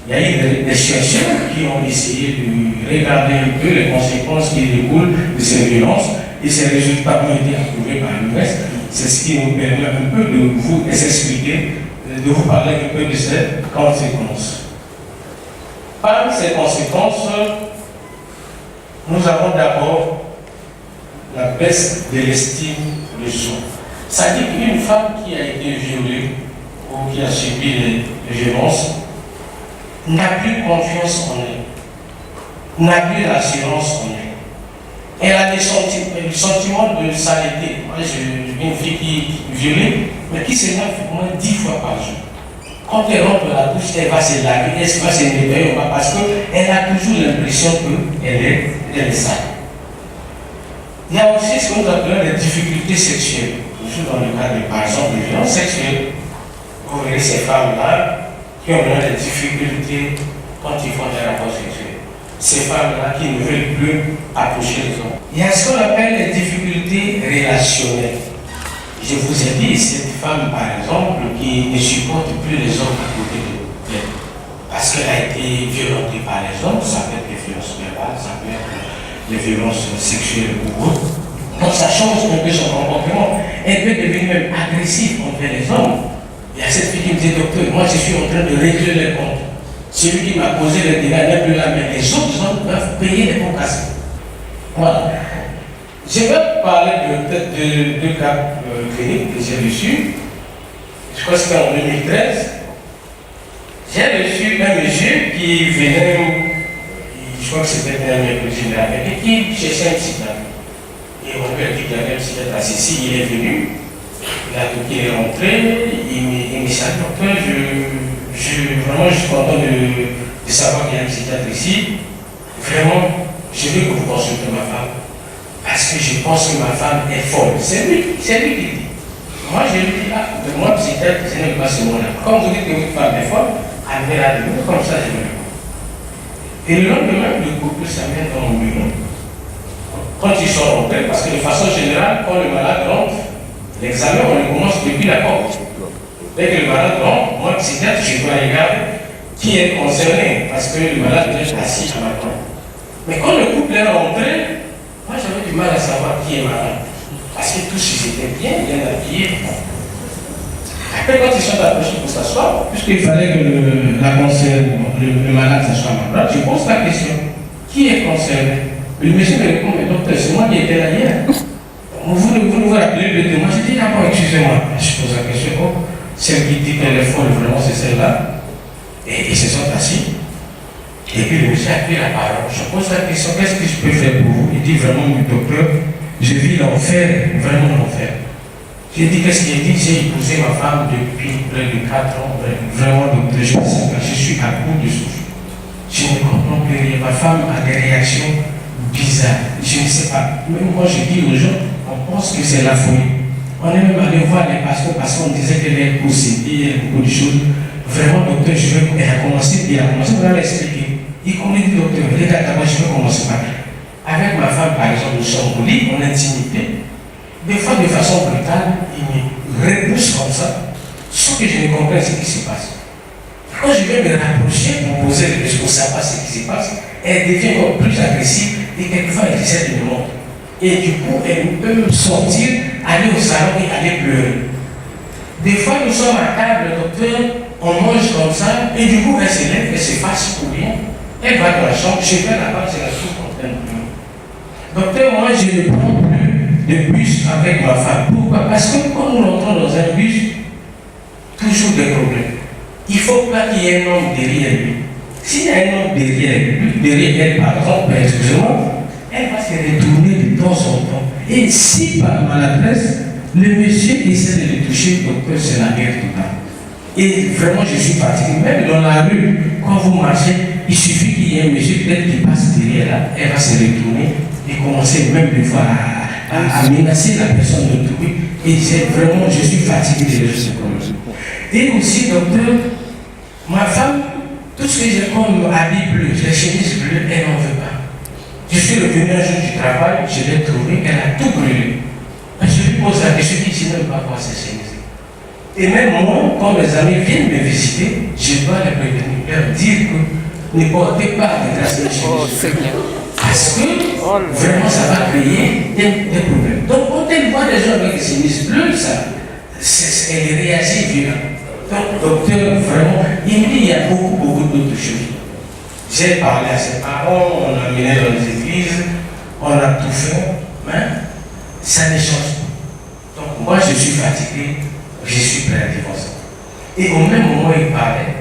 il y a eu des chercheurs qui ont essayé de regarder un peu les conséquences qui découlent de ces violences, et ces résultats ont été approuvés par l'US. C'est ce qui nous permet un peu de vous expliquer, de vous parler un peu de ces conséquences. Parmi ces conséquences, nous avons d'abord la baisse de l'estime de soi. C'est-à-dire qu'une femme qui a été violée ou qui a subi les violences n'a plus confiance en elle, n'a plus l'assurance en elle. Elle a le sentiment de saleté. Moi, j'ai une fille qui est violée, mais qui se lave au moins 10 fois par jour. Quand elle rentre dans la douche, elle va se laver, elle va se nettoyer, parce qu'elle a toujours l'impression qu'elle est sale. Il y a aussi ce que nous appelons les difficultés sexuelles. Toujours dans le cadre, par exemple, de violences sexuelles. Vous verrez ces femmes-là qui ont des difficultés quand ils font des rapports sexuels. Ces femmes-là qui ne veulent plus approcher les hommes. Il y a ce qu'on appelle les difficultés relationnelles. Je vous ai dit, cette femme, par exemple, qui ne supporte plus les hommes à côté d'elle, parce qu'elle a été violentée par les hommes, ça peut être des violences verbales, ça peut être des violences sexuelles ou autres. Donc ça change un peu son comportement. Elle peut devenir même agressive envers les hommes. Il y a cette fille qui me dit, docteur, moi je suis en train de régler les comptes. Celui qui m'a posé le dégât n'est plus là, mais les autres hommes doivent payer les pots cassés. Voilà. Je vais parler peut-être de deux cas cliniques que j'ai reçus. Je crois que c'était en 2013. J'ai reçu un monsieur qui venait, je crois que c'était un mercredi et qui cherchait un psychiatre. Et on lui a dit qu'il y avait un psychiatre à Cécile, il est venu, il est rentré, il me dit, docteur, vraiment je suis content de savoir qu'il y a un psychiatre ici. Vraiment, je veux que vous consultez ma femme. Parce que je pense que ma femme est folle. C'est lui qui dit. Moi je lui dis, moi psychiatre, ce n'est pas ce mot-là. Comme vous dites que votre femme est folle, amenez-la de nous, comme ça je me réponds. Et le lendemain, le couple s'amène dans mon bureau. Quand ils sont rentrés, parce que de façon générale, quand le malade rentre, l'examen, on le commence depuis la porte. Dès que le malade rentre, moi, psychiatre, je dois regarder qui est concerné, parce que le malade est assis à ma table. Mais quand le couple est rentré, moi, j'avais du mal à savoir qui est malade. Parce que tous, ils étaient bien habillés. Après, quand ils sont approchés pour s'asseoir, puisqu'il fallait que le malade s'assoie à ma place, je pose la question. Qui est concerné? Le monsieur me répond, mais docteur, c'est moi qui étais là hier. Vous nous rappelez le témoin? Je dis, d'accord, excusez-moi. Je pose la question, celle qui dit qu'elle est folle, vraiment, c'est celle-là. Et ils se sont assis. Et puis le monsieur a pris la parole. Je pose la question, qu'est-ce que je peux faire pour vous? Il dit, vraiment, docteur, je vis l'enfer, vraiment l'enfer. J'ai dit, qu'est-ce qu'il dit? J'ai épousé ma femme depuis près de 4 ans. Vraiment, docteur, je suis à bout de souffle. Je ne comprends plus rien. Ma femme a des réactions bizarres. Je ne sais pas. Même moi, je dis aux gens, on pense que c'est la folie. On est même allé voir les pasteurs parce qu'on disait qu'elle est possédée, beaucoup de choses. Vraiment, docteur, elle a commencé, on va l'expliquer. Il dit, docteur, regarde d'abord, je vais commencer par là. Avec ma femme, par exemple, nous sommes au lit, en intimité. Des fois, de façon brutale, il me repousse comme ça, sans que je ne comprenne ce qui se passe. Quand je vais me rapprocher pour poser les questions, pour savoir ce qui se passe, elle devient encore plus agressive et quelquefois elle essaie de me montrer. Et du coup, elle peut sortir, aller au salon et aller pleurer. Des fois, nous sommes à table, docteur, on mange comme ça, et du coup, elle se lève, elle se fasse pour rien. Elle va dans la chambre, je vais là-bas, c'est la chose qu'on train de pleurer. Docteur, moi, je ne prends plus de bus avec ma femme. Pourquoi? Parce que quand nous rentrons dans un bus, toujours des problèmes. Il ne faut pas qu'il y ait un homme derrière lui. S'il y a un homme derrière elle, par exemple, excusez-moi, elle va se retourner de temps en temps. Et si par maladresse, le monsieur essaie de le toucher, docteur, c'est la guerre totale. Et vraiment, je suis fatigué. Même dans la rue, quand vous marchez, il suffit qu'il y ait un monsieur peut-être qui passe derrière là, elle va se retourner et commencer même des fois à menacer la personne d'autrui. Et vraiment, je suis fatigué de ce problème. Et aussi, docteur, ma femme, tout ce que j'ai comme habit bleu, les chemises bleues, elle n'en veut pas. Je suis revenu un jour du travail, je l'ai trouvé, elle a tout brûlé. Je lui pose la question, je ne sais pas quoi ces chemises. Et même moi, quand mes amis viennent me visiter, je dois les prévenir, leur dire que ne portez pas de grâce de chemises. Parce que vraiment, ça va créer des problèmes. Donc, quand elle voit des gens avec des chemises bleues, elle réagit violemment. Donc, docteur, vraiment, il me dit il y a beaucoup d'autres choses. J'ai parlé à ses parents, on a mené dans les églises, on a tout fait, mais ça ne change pas. Donc, moi, je suis fatigué, je suis prêt à divorcer. Et au même moment où il parlait,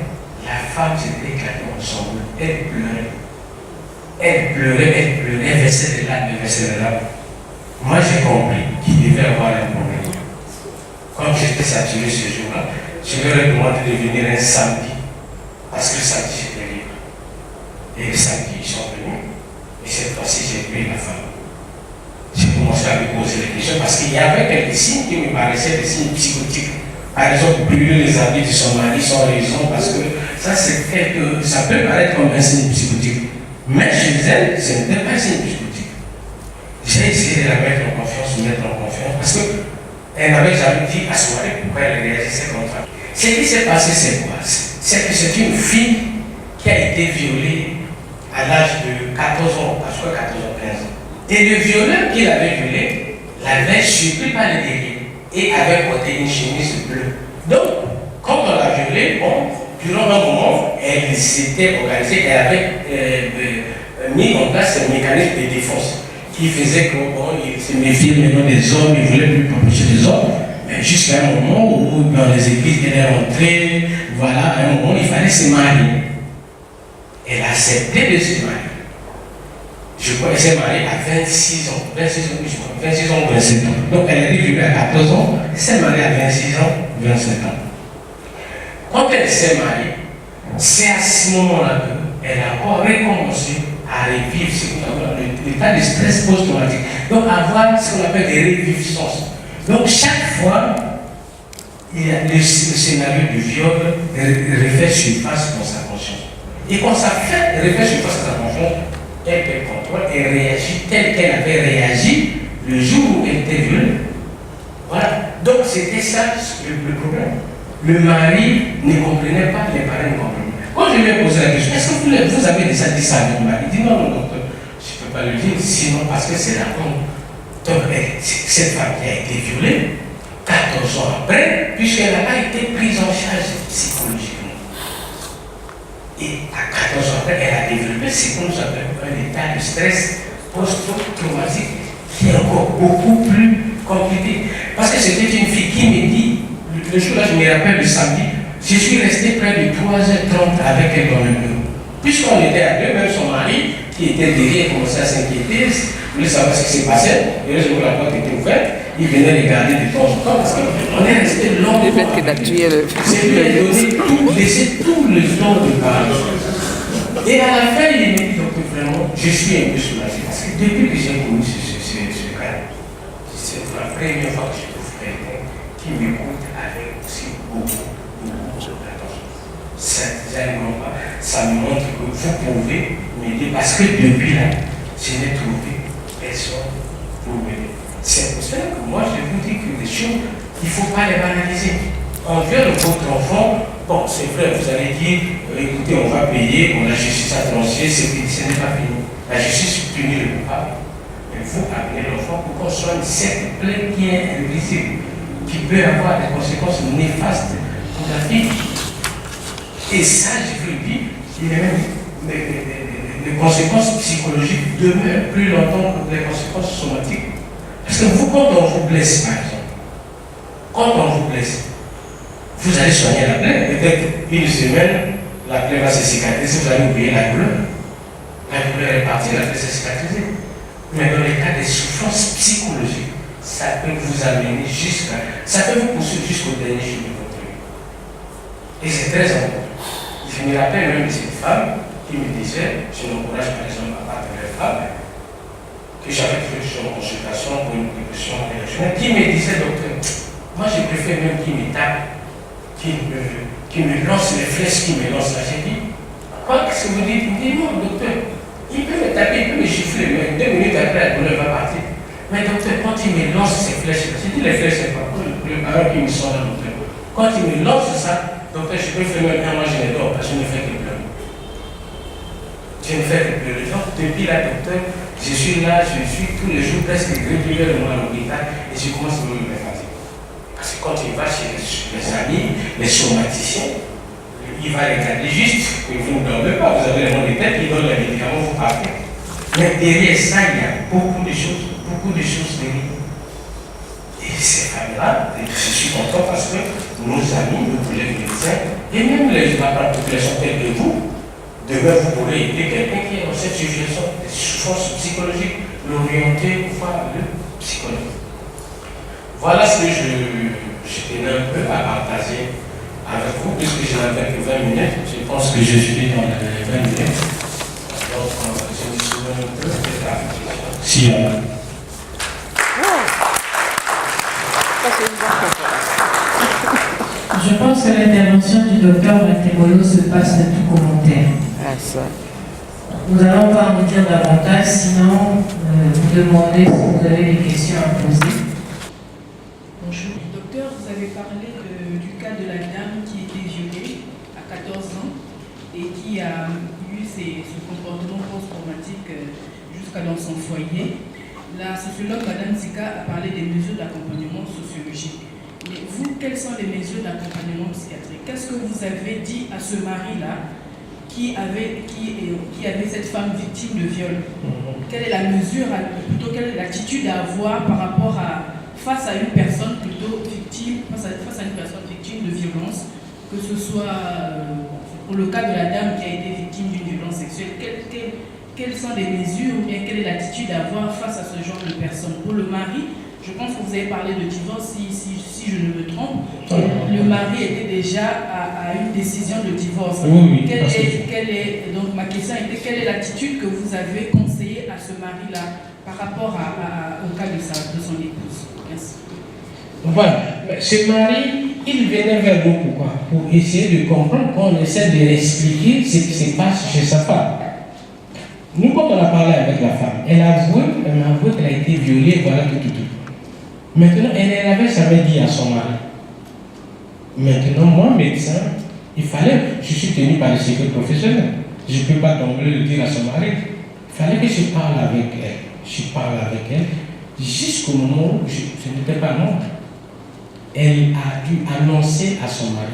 la femme s'était éclatée ensemble, elle pleurait. Elle versait des larmes, Moi, j'ai compris qu'il devait avoir un problème. Quand j'étais saturé ce jour-là, je leur ai demandé de venir un samedi, parce que le samedi j'étais libre. Et le samedi ils sont venus, et cette fois-ci j'ai pris la femme. J'ai commencé à me poser des questions parce qu'il y avait quelques signes qui me paraissaient des signes psychotiques. Par exemple, brûler les habits de son mari sans raison, parce que ça, ça peut paraître comme un signe psychotique. Mais chez elle, ce n'était pas un signe psychotique. J'ai essayé de la mettre en confiance, parce qu'elle n'avait jamais dit à son mari pourquoi elle réagissait comme ça. Ce qui s'est passé, c'est quoi? C'est que c'est une fille qui a été violée à l'âge de 14 ans, je crois 14 ans, 15 ans. Et le violeur qui l'avait violée l'avait surpris par le derrière et avait porté une chemise bleue. Donc, quand on l'a violée, durant un moment, elle s'était organisée, elle avait mis en place un mécanisme de défense qui faisait qu'il se méfiait maintenant des hommes, il ne voulait plus protéger les hommes. Mais jusqu'à un moment où, dans les églises, elle est rentrée, voilà, à un moment, il fallait se marier. Elle a accepté de se marier. Je crois qu'elle s'est mariée à 26 ans. 26 ans ou 27 ans. Donc elle est arrivée à 14 ans, elle s'est mariée à 26 ans, 27 ans. Quand elle s'est mariée, c'est à ce moment-là qu'elle a encore recommencé à revivre l'état de stress post-traumatique. Donc avoir ce qu'on appelle des réviviscences. Donc chaque fois, il y a le scénario du viol refait surface dans sa conscience. Et quand ça refait surface dans sa conscience, elle contrôle et réagit tel qu'elle avait réagi le jour où elle était violée. Voilà. Donc c'était ça le problème. Le mari ne comprenait pas, les parents ne comprenaient pas. Quand je lui ai posé la question, est-ce que vous avez déjà dit ça à votre mari? Il dit non, docteur, je ne peux pas le dire, sinon parce que c'est la honte. Donc cette femme qui a été violée, 14 ans après, puisqu'elle n'a pas été prise en charge psychologiquement. Et à 14 ans après, elle a développé ce qu'on nous appelle un état de stress post-traumatique qui est encore beaucoup plus compliqué. Parce que c'était une fille qui me dit, le jour-là, je me rappelle le samedi, je suis resté près de 3h30 avec elle dans le bureau. Puisqu'on était à deux, même son mari, qui était derrière, commençait à s'inquiéter, voulait savoir ce qui s'est passé, et heureusement la porte était ouverte, il venait regarder de temps en temps, parce qu'on est resté longtemps. Le fait que tu as tué le C'est lui qui a donné laissé tout le temps de parler. Et à la fin, il m'a dit, donc vraiment, je suis un peu soulagé, parce que depuis que j'ai connu ce cas, c'est la première fois que je trouve quelqu'un qui m'écoute avec aussi beaucoup d'attention. Ça me montre que vous pouvez m'aider, parce que depuis là, je n'ai trouvé personne pour m'aider. C'est pour ça que moi je vous dis que les choses, il ne faut pas les banaliser. On viole votre enfant, bon c'est vrai, vous allez dire, écoutez, on va payer, on a justice à trancher, ce n'est pas fini. La justice punit le coupable. Mais vous amenez l'enfant pour qu'on soigne cette plaie qui est invisible, qui peut avoir des conséquences néfastes pour la vie. Et ça, je vous le dis, il y a même les conséquences psychologiques demeurent plus longtemps que les conséquences somatiques. Parce que vous, quand on vous blesse, par exemple, quand on vous blesse, vous allez soigner la plaie. Peut-être une semaine, la plaie va se cicatriser, vous allez oublier la douleur. La douleur est partie, la plaie s'est cicatrisée. Mais dans les cas de souffrance psychologique, ça peut vous amener ça peut vous poursuivre jusqu'au dernier jour de votre vie. Et c'est très important. Je me rappelle même de cette femme qui me disait, je n'encourage pas les hommes à battre les femmes, que j'avais fait sur une consultation pour une dépression réactionnaire, qui me disait, docteur, moi je préfère même qu'il me tape, qu'il me lance les flèches, qu'il me lance là. J'ai dit, quoi, qu'est-ce que vous dites? Il me dit, non, docteur, il peut me taper, il peut me gifler, mais 2 minutes après, la douleur va partir. Mais docteur, quand il me lance ces flèches, j'ai dit, les flèches, c'est pas pour le parent qui me sort là, docteur. Quand il me lance ça, docteur, je peux faire même un mois, je ne dors parce que je ne fais que pleurer. Je ne fais que pleurer. Donc, depuis là, docteur, je suis là, je suis tous les jours presque régulièrement à l'hôpital et je commence à me fatiguer. Parce que quand il va chez les amis, les somaticiens, il va regarder juste que vous ne dormez pas, vous avez les maux de tête, il donne les médicaments, vous partez. Mais derrière ça, il y a beaucoup de choses derrière. Et ces femmes-là, je suis content parce que nos amis, nos collègues médecins, et même la population telle que vous, demain vous pourrez aider quelqu'un qui est dans cette situation de souffrance psychologique, l'orienter voir le psychologue. Voilà ce que je tenais un peu à partager avec vous, puisque je n'avais que 20 minutes. Je pense que je suis dans les 20 minutes. Donc, je me souviens un peu de la question. Si l'intervention du docteur Matemolo se passe de tout commentaire. Ah, ça. Nous n'allons pas en dire davantage, sinon vous demandez si vous avez des questions à poser. Bonjour. Docteur, vous avez parlé du cas de la dame qui était violée à 14 ans et qui a eu ce comportement post-traumatique jusqu'à dans son foyer. La sociologue Madame Zika a parlé des mesures d'accompagnement sociologique. Mais vous, quelles sont les mesures d'accompagnement psychiatrique? Qu'est-ce que vous avez dit à ce mari-là qui avait cette femme victime de viol? Quelle est la mesure, plutôt quelle est l'attitude à avoir par rapport face à une personne plutôt victime, face à une personne victime de violence, que ce soit pour le cas de la dame qui a été victime d'une violence sexuelle, quelles sont les mesures ou bien quelle est l'attitude à avoir face à ce genre de personnes? Pour le mari, je pense que vous avez parlé de divorce, si je ne me trompe. Le mari était déjà à une décision de divorce. Oui, donc ma question était, quelle est l'attitude que vous avez conseillée à ce mari-là par rapport au cas de son épouse? Merci. Voilà. Ce mari, il venait vers nous pourquoi? Pour essayer de comprendre, qu'on essaie de l'expliquer ce qui se passe chez sa femme. Nous, quand on a parlé avec la femme, elle m'a avoué qu'elle a été violée, voilà tout. Maintenant, elle n'avait jamais dit à son mari. Maintenant, moi, médecin, je suis tenu par le secret professionnel. Je ne peux pas d'emblée le dire à son mari. Il fallait que je parle avec elle. Je parle avec elle jusqu'au moment où ce n'était pas non. Elle a dû annoncer à son mari.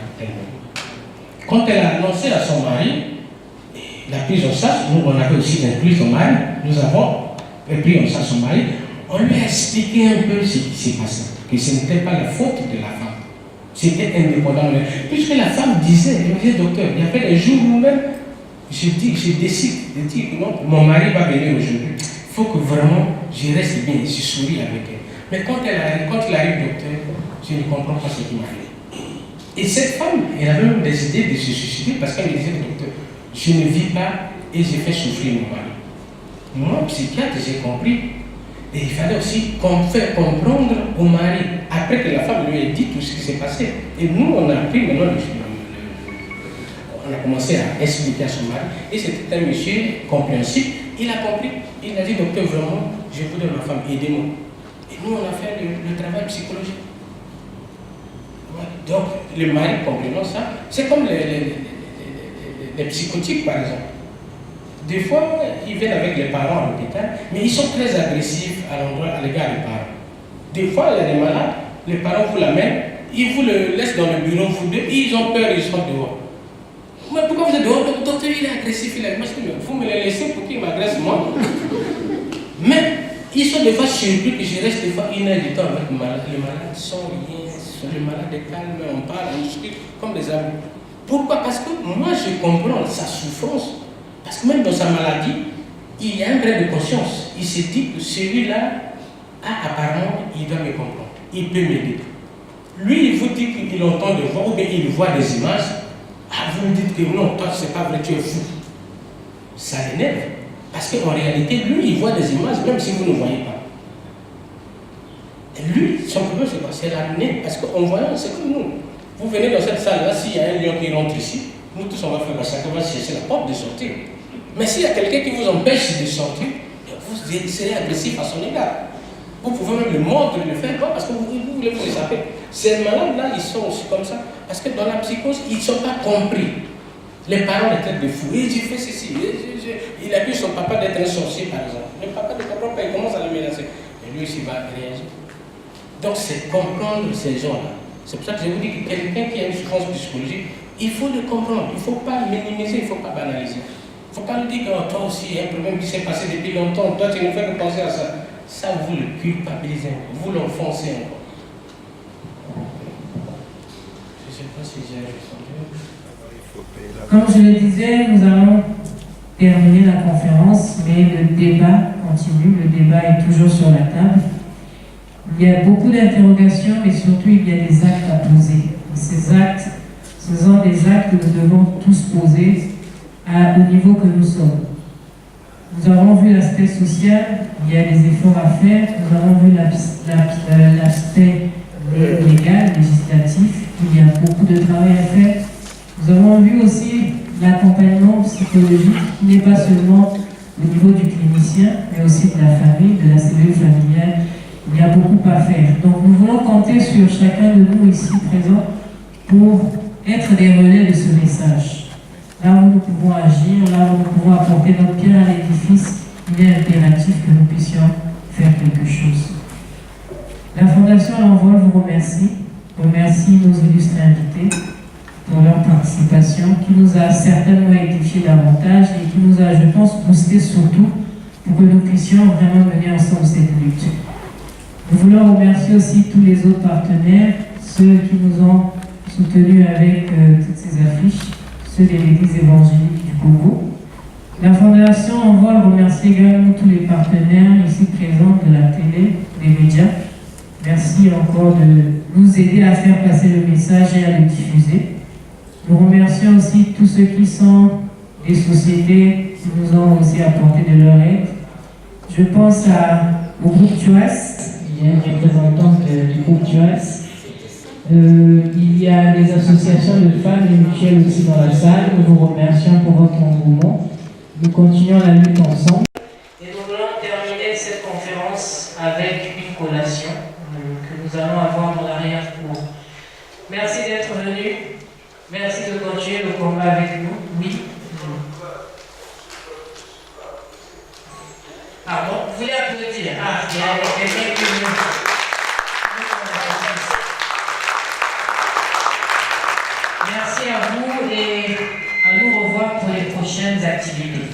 Quand elle a annoncé à son mari, la prise en charge, nous on avait aussi inclus son mari, nous avons pris en charge son mari, on lui a expliqué un peu ce qui s'est passé, que ce n'était pas la faute de la femme, c'était indépendant. Puisque la femme disait, docteur, il y avait des jours où même, je décide de dire que non, mon mari va venir aujourd'hui, il faut que vraiment je reste bien, je souris avec elle. Mais quand il arrive, docteur, je ne comprends pas ce qu'il m'a fait. Et cette femme, elle avait même décidé de se suicider parce qu'elle me disait, docteur, je ne vis pas et je fais souffrir mon mari. Moi, psychiatre, j'ai compris. Et il fallait aussi faire comprendre au mari, après que la femme lui ait dit tout ce qui s'est passé. Et nous, on a appris maintenant, on a commencé à expliquer à son mari. Et c'était un monsieur compréhensif. Il a compris. Il a dit, docteur, vraiment, je voudrais ma femme, aidez-moi. Et nous, on a fait le travail psychologique. Ouais. Donc, le mari comprenant ça, c'est comme les psychotiques, par exemple. Des fois, ils viennent avec les parents à l'hôpital, mais ils sont très agressifs à l'égard des parents. Des fois, il y a des malades, les parents vous l'amènent, ils vous le laissent dans le bureau, vous deux, ils ont peur, ils sont dehors. Mais pourquoi vous êtes dehors? Le docteur, il est agressif, il est agressif. Vous me le laissez pour qu'il m'agresse moi. Mais ils sont des fois surpris que je reste des fois une heure du temps avec le malade. Les malades sont rien, les malades est calme, on parle, on discute comme des amis. Pourquoi? Parce que moi, je comprends sa souffrance. Parce que même dans sa maladie, il y a un vrai de conscience. Il se dit que celui-là, apparemment, il doit me comprendre. Il peut m'aider. Lui, il vous dit qu'il entend des voix ou bien il voit des images. Vous me dites que non, toi, c'est pas vrai, tu es fou. Ça l'énerve. Parce qu'en réalité, lui, il voit des images, même si vous ne voyez pas. Et lui, son problème, c'est quoi? C'est l'amener. Parce qu'en voyant, c'est comme nous. Vous venez dans cette salle-là, s'il y a un lion qui rentre ici, nous tous, on va faire chacun va chercher la porte de sortir. Mais s'il y a quelqu'un qui vous empêche de sortir, vous serez agressif à son égard. Vous pouvez même le mordre, le faire, pas parce que vous voulez vous échapper. Ces malades-là, ils sont aussi comme ça. Parce que dans la psychose, ils ne sont pas compris. Les parents les traitent de fous. Et j'ai fait ceci. Il accuse son papa d'être un sorcier, par exemple. Le papa ne comprend pas, il commence à le menacer. Et lui aussi va réagir. Donc c'est comprendre ces gens-là. C'est pour ça que je vous dis que quelqu'un qui a une souffrance psychologique, il faut le comprendre. Il ne faut pas minimiser, il ne faut pas banaliser. Il ne faut pas lui dire que toi aussi, il y a un problème qui s'est passé depuis longtemps. Toi, tu ne fais que penser à ça. Ça, vous le culpabilisez encore. Vous l'enfoncez encore. Je ne sais pas si j'ai répondu. Comme je le disais, nous allons terminer la conférence, mais le débat continue. Le débat est toujours sur la table. Il y a beaucoup d'interrogations, mais surtout il y a des actes à poser. Ces actes, ce sont des actes que nous devons tous poser au niveau que nous sommes. Nous avons vu l'aspect social, il y a des efforts à faire. Nous avons vu l'aspect légal, législatif. il y a beaucoup de travail à faire. Nous avons vu aussi l'accompagnement psychologique qui n'est pas seulement au niveau du clinicien, mais aussi de la famille, de la cellule familiale. Il y a beaucoup à faire. Donc nous voulons compter sur chacun de nous ici présents pour être des relais de ce message. Là où nous pouvons agir, là où nous pouvons apporter notre pierre à l'édifice, il est impératif que nous puissions faire quelque chose. La Fondation L'Envol vous remercie nos illustres invités pour leur participation, qui nous a certainement édifié davantage et qui nous a, je pense, boosté surtout pour que nous puissions vraiment mener ensemble cette lutte. Nous voulons remercier aussi tous les autres partenaires, ceux qui nous ont soutenus avec toutes ces affiches, ceux de l'Église évangélique du Congo. La Fondation Envol remercie également tous les partenaires ici présents de la télé, des médias. Merci encore de nous aider à faire passer le message et à le diffuser. Nous remercions aussi tous ceux qui sont des sociétés qui nous ont aussi apporté de leur aide. Je pense au groupe Choice, il y a une représentante du groupe Choice. Il y a des associations de femmes et mutuelles aussi dans la salle. Nous vous remercions pour votre engouement. Nous continuons la lutte ensemble. Et nous voulons terminer cette conférence avec une collation que nous allons avoir dans l'arrière-cour. Merci d'être venus. Merci de continuer le combat avec nous. Oui. Pardon, vous voulez applaudir? Ah, il y a quelqu'un qui veut. Merci à vous et à nous revoir pour les prochaines activités.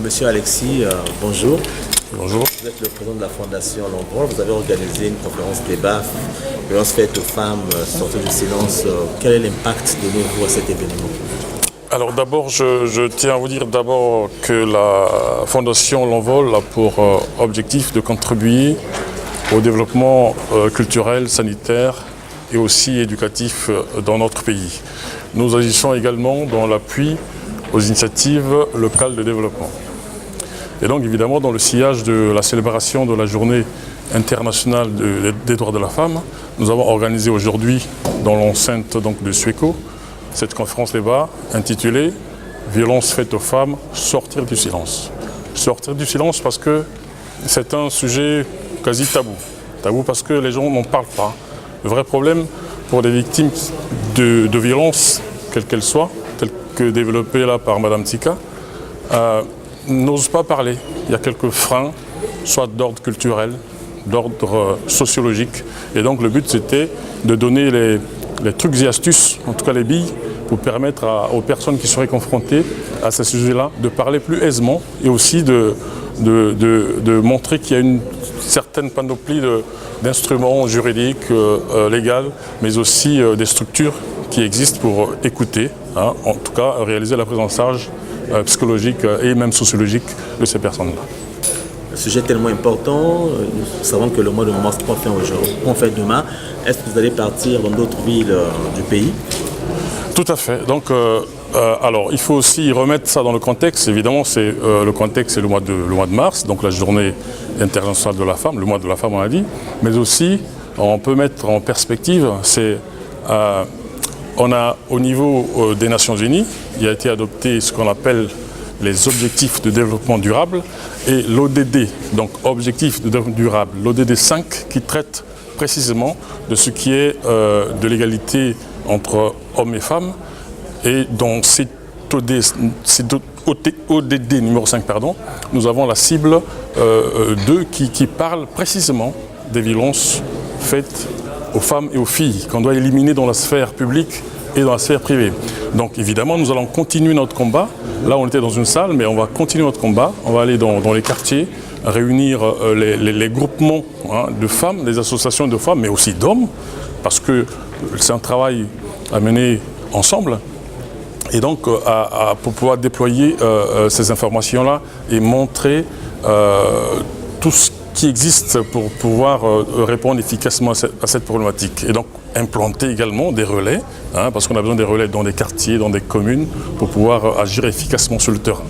Monsieur Alexis, bonjour. Bonjour. Vous êtes le président de la Fondation L'Envol. Vous avez organisé une conférence débat, violence faite aux femmes, sortie du silence. Quel est l'impact de vous à cet événement? Alors d'abord, je tiens à vous dire d'abord que la Fondation L'Envol a pour objectif de contribuer au développement culturel, sanitaire et aussi éducatif dans notre pays. Nous agissons également dans l'appui aux initiatives locales de développement. Et donc évidemment, dans le sillage de la célébration de la journée internationale des droits de la femme, nous avons organisé aujourd'hui dans l'enceinte de Sueco cette conférence débat intitulée « Violence faite aux femmes, sortir du silence ». Sortir du silence parce que c'est un sujet quasi tabou. Tabou parce que les gens n'en parlent pas. Le vrai problème pour les victimes de violences, quelles qu'elles soient, telles que développées là par Madame Tika, n'osent pas parler. Il y a quelques freins, soit d'ordre culturel, d'ordre sociologique. Et donc le but c'était de donner les trucs et astuces, en tout cas les billes, pour permettre aux personnes qui seraient confrontées à ces sujets-là de parler plus aisément et aussi de montrer qu'il y a une certaine panoplie d'instruments juridiques, légaux, mais aussi des structures qui existent pour écouter, en tout cas réaliser la prise en charge psychologique et même sociologique de ces personnes-là. Un sujet tellement important, nous savons que le mois de mars on fait demain. Est-ce que vous allez partir dans d'autres villes du pays? Tout à fait. Donc, alors, il faut aussi remettre ça dans le contexte. Évidemment, le contexte, c'est le mois de mars, donc la journée internationale de la femme, le mois de la femme, on a dit. Mais aussi, on peut mettre en perspective, on a au niveau des Nations Unies, il a été adopté ce qu'on appelle les objectifs de développement durable et l'ODD, donc objectifs de développement durable, l'ODD 5 qui traite précisément de ce qui est de l'égalité entre hommes et femmes. Et dans cet ODD numéro 5, nous avons la cible 2 qui parle précisément des violences faites aux femmes et aux filles, qu'on doit éliminer dans la sphère publique et dans la sphère privée. Donc évidemment, nous allons continuer notre combat. Là, on était dans une salle, mais on va continuer notre combat. On va aller dans les quartiers, réunir les groupements de femmes, les associations de femmes, mais aussi d'hommes, parce que c'est un travail à mener ensemble. Et donc, pour pouvoir déployer ces informations-là et montrer tout ce qui existe pour pouvoir répondre efficacement à cette problématique. Et donc, implanter également des relais, parce qu'on a besoin des relais dans des quartiers, dans des communes, pour pouvoir agir efficacement sur le terrain.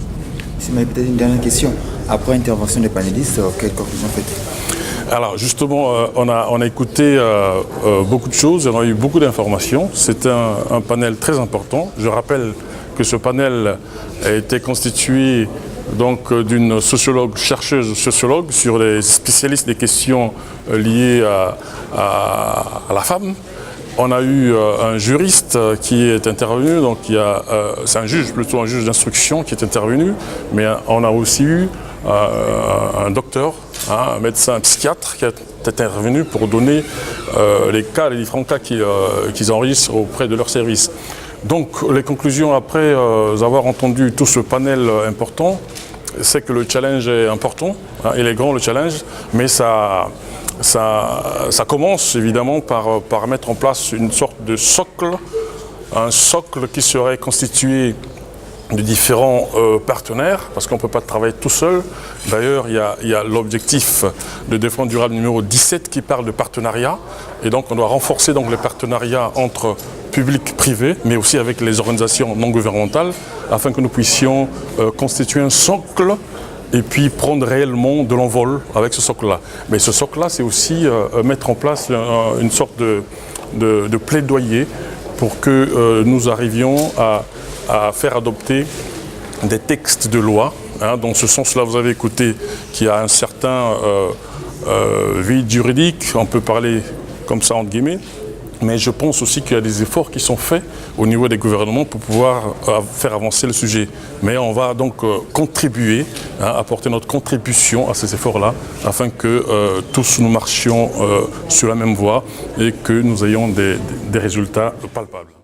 C'est peut-être une dernière question. Après intervention des panélistes, quelle conclusion faites-vous? Alors justement, on a écouté beaucoup de choses, on a eu beaucoup d'informations. C'était un panel très important. Je rappelle que ce panel a été constitué donc d'une sociologue, chercheuse sociologue sur les spécialistes des questions liées à la femme. On a eu un juriste qui est intervenu, donc c'est un juge, plutôt un juge d'instruction qui est intervenu, mais on a aussi eu un docteur, un médecin, un psychiatre qui est intervenu pour donner les différents cas qu'ils enregistrent auprès de leur service. Donc les conclusions après avoir entendu tout ce panel important, c'est que le challenge est important, il est grand le challenge, mais ça commence évidemment par mettre en place une sorte de socle, un socle qui serait constitué de différents partenaires, parce qu'on ne peut pas travailler tout seul. D'ailleurs, il y a l'objectif de développement durable numéro 17 qui parle de partenariat, et donc on doit renforcer donc les partenariats entre public, privé, mais aussi avec les organisations non gouvernementales, afin que nous puissions constituer un socle et puis prendre réellement de l'envol avec ce socle-là. Mais ce socle-là, c'est aussi mettre en place une sorte de plaidoyer pour que nous arrivions à faire adopter des textes de loi. Dans ce sens-là, vous avez écouté qu'il y a un certain vide juridique, on peut parler comme ça entre guillemets, mais je pense aussi qu'il y a des efforts qui sont faits au niveau des gouvernements pour pouvoir faire avancer le sujet. Mais on va donc contribuer, apporter notre contribution à ces efforts-là, afin que tous nous marchions sur la même voie et que nous ayons des résultats palpables.